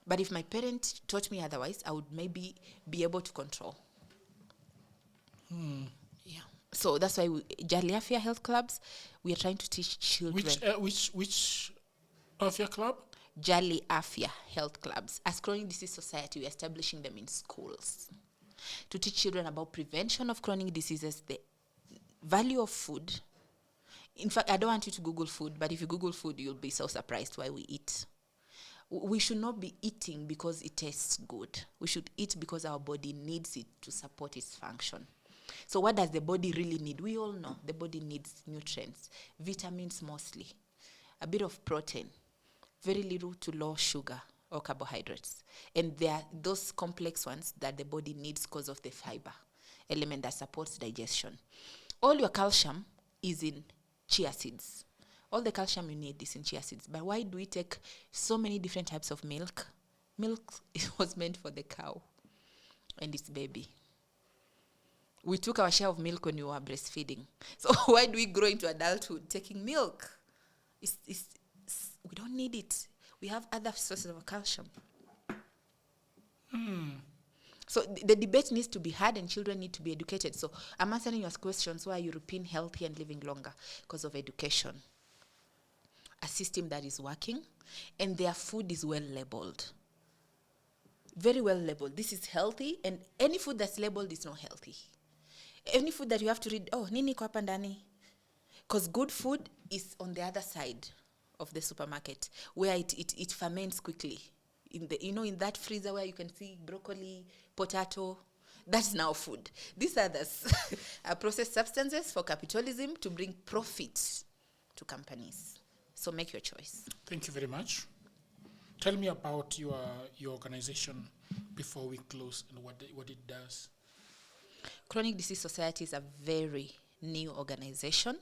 But if my parent taught me otherwise, I would maybe be able to control. Yeah. So that's why Jali Afya Health Clubs, we are trying to teach children. Which of your club? Jali Afya Health Clubs. As Chronic Disease Society, we're establishing them in schools to teach children about prevention of chronic diseases, the value of food. In fact, I don't want you to Google food, but if you Google food, you'll be so surprised why we eat. We should not be eating because it tastes good. We should eat because our body needs it to support its function. So what does the body really need? We all know the body needs nutrients, vitamins mostly, a bit of protein, very little to low sugar or carbohydrates. And there are those complex ones that the body needs because of the fiber element that supports digestion. All your calcium is in chia seeds. All the calcium you need is in chia seeds. But why do we take so many different types of milk? Milk was meant for the cow and its baby. We took our share of milk when we were breastfeeding. So why do we grow into adulthood taking milk? We don't need it. We have other sources of calcium. So the debate needs to be had and children need to be educated. So I'm answering your questions, why are European healthy and living longer? Because of education. A system that is working, and their food is well labeled. Very well labeled. This is healthy, and any food that's labeled is not healthy. Any food that you have to read, nini kwa hapa ndani? Because good food is on the other side of the supermarket, where it ferments quickly. In that freezer where you can see broccoli, potato, that's now food. These others are processed substances for capitalism to bring profit to companies. So make your choice. Thank you very much. Tell me about your organization before we close and what it does. Chronic Disease Society is a very new organization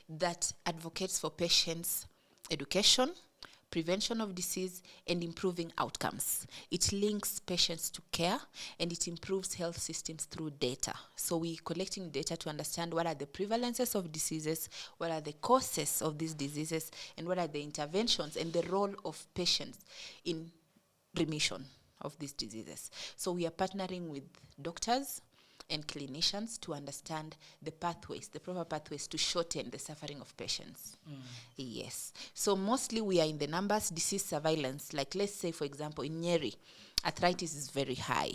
that advocates for patients' education, prevention of disease, and improving outcomes. It links patients to care, and it improves health systems through data. So we're collecting data to understand what are the prevalences of diseases, what are the causes of these diseases, and what are the interventions and the role of patients in remission of these diseases. So we are partnering with doctors and clinicians to understand the proper pathways to shorten the suffering of patients. Yes. So mostly we are in the numbers, disease surveillance. Like let's say, for example, in Nyeri, arthritis is very high.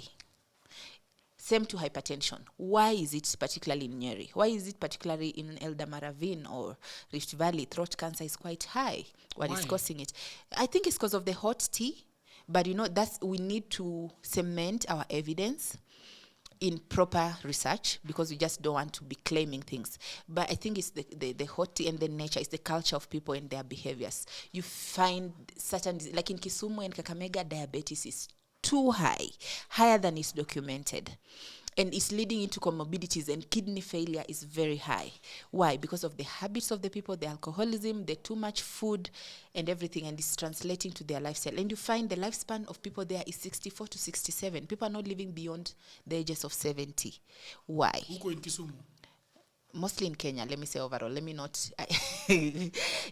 Same to hypertension. Why is it particularly in Nyeri? Why is it particularly in Eldama Ravine or Rift Valley? Throat cancer is quite high. What is causing it? I think it's because of the hot tea. But we need to cement our evidence in proper research, because we just don't want to be claiming things. But I think it's the hot tea and the nature, it's the culture of people and their behaviors. You find certain, like in Kisumu and Kakamega, diabetes is too high, higher than is documented. And it's leading into comorbidities, and kidney failure is very high. Why? Because of the habits of the people, the alcoholism, the too much food and everything, and it's translating to their lifestyle. And you find the lifespan of people there is 64 to 67. People are not living beyond the ages of 70. Why? Huko in Kisumu? Mostly in Kenya, let me say overall. Let me not...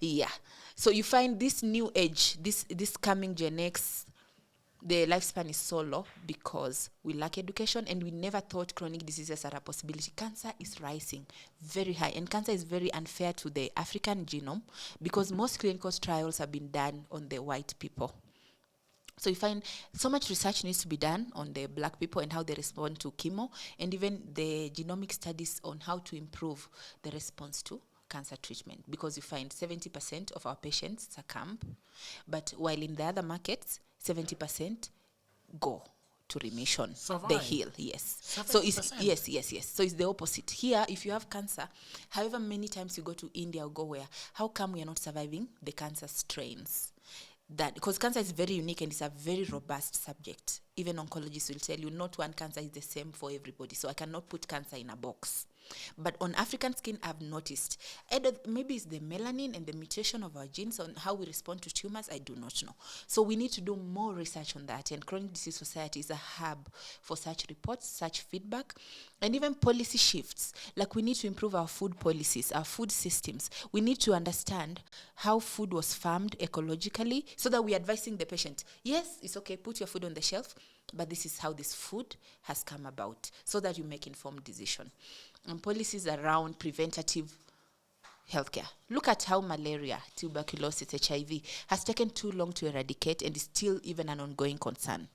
yeah. So you find this new age, this coming Gen X, the lifespan is so low because we lack education, and we never thought chronic diseases are a possibility. Cancer is rising very high, and cancer is very unfair to the African genome because most clinical trials have been done on the white people. So you find so much research needs to be done on the black people and how they respond to chemo, and even the genomic studies on how to improve the response to cancer treatment, because you find 70% of our patients succumb, but while in the other markets, 70% go to remission. Survive. They heal, yes. 70%. So it's yes. So it's the opposite. Here, if you have cancer, however many times you go to India or go where, how come we are not surviving the cancer strains? That because cancer is very unique and it's a very robust subject. Even oncologists will tell you not one cancer is the same for everybody. So I cannot put cancer in a box. But on African skin, I've noticed, either maybe it's the melanin and the mutation of our genes on how we respond to tumors, I do not know. So we need to do more research on that, and Chronic Disease Society is a hub for such reports, such feedback, and even policy shifts. Like we need to improve our food policies, our food systems. We need to understand how food was farmed ecologically so that we're advising the patient, yes, it's okay, put your food on the shelf, but this is how this food has come about, so that you make informed decision. And policies around preventative healthcare. Look at how malaria, tuberculosis, HIV has taken too long to eradicate and is still even an ongoing concern.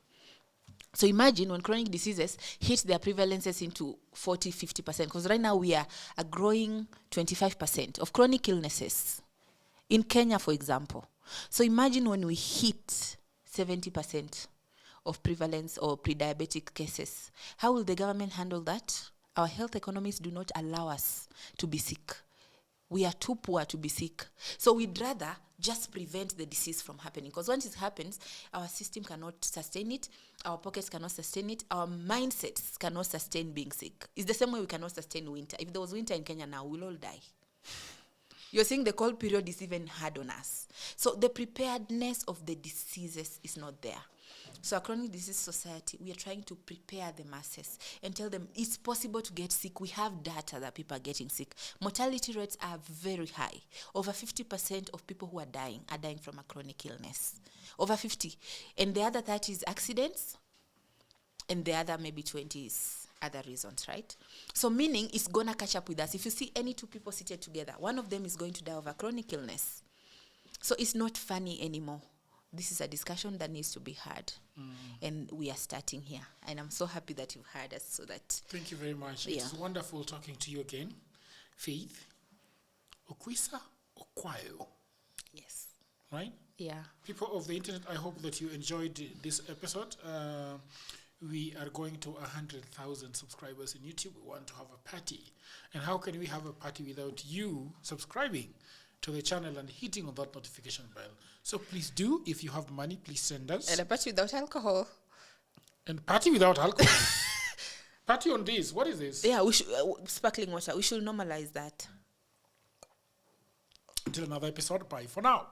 So imagine when chronic diseases hit their prevalences into 40, 50%, because right now we are a growing 25% of chronic illnesses in Kenya, for example. So imagine when we hit 70% of prevalence or pre-diabetic cases. How will the government handle that? Our health economies do not allow us to be sick. We are too poor to be sick. So we'd rather just prevent the disease from happening. Because once it happens, our system cannot sustain it, our pockets cannot sustain it, our mindsets cannot sustain being sick. It's the same way we cannot sustain winter. If there was winter in Kenya now, we'll all die. You're saying the cold period is even hard on us. So the preparedness of the diseases is not there. So our Chronic Disease Society, we are trying to prepare the masses and tell them it's possible to get sick. We have data that people are getting sick. Mortality rates are very high. Over 50% of people who are dying from a chronic illness. Over 50. And the other 30 is accidents. And the other maybe 20 is other reasons, right? So meaning it's going to catch up with us. If you see any two people seated together, one of them is going to die of a chronic illness. So it's not funny anymore. This is a discussion that needs to be had. And we are starting here. And I'm so happy that you've heard us so that... Thank you very much. Yeah. It's wonderful talking to you again. Faith Okwisa Okwayo. Yes. Right? Yeah. People of the internet, I hope that you enjoyed this episode. We are going to 100,000 subscribers in YouTube. We want to have a party. And how can we have a party without you subscribing to the channel and hitting on that notification bell? So please do. If you have money, please send us. And a party without alcohol. And party without alcohol. Party on this. What is this? Yeah, we should sparkling water. We should normalize that. Until another episode. Bye for now.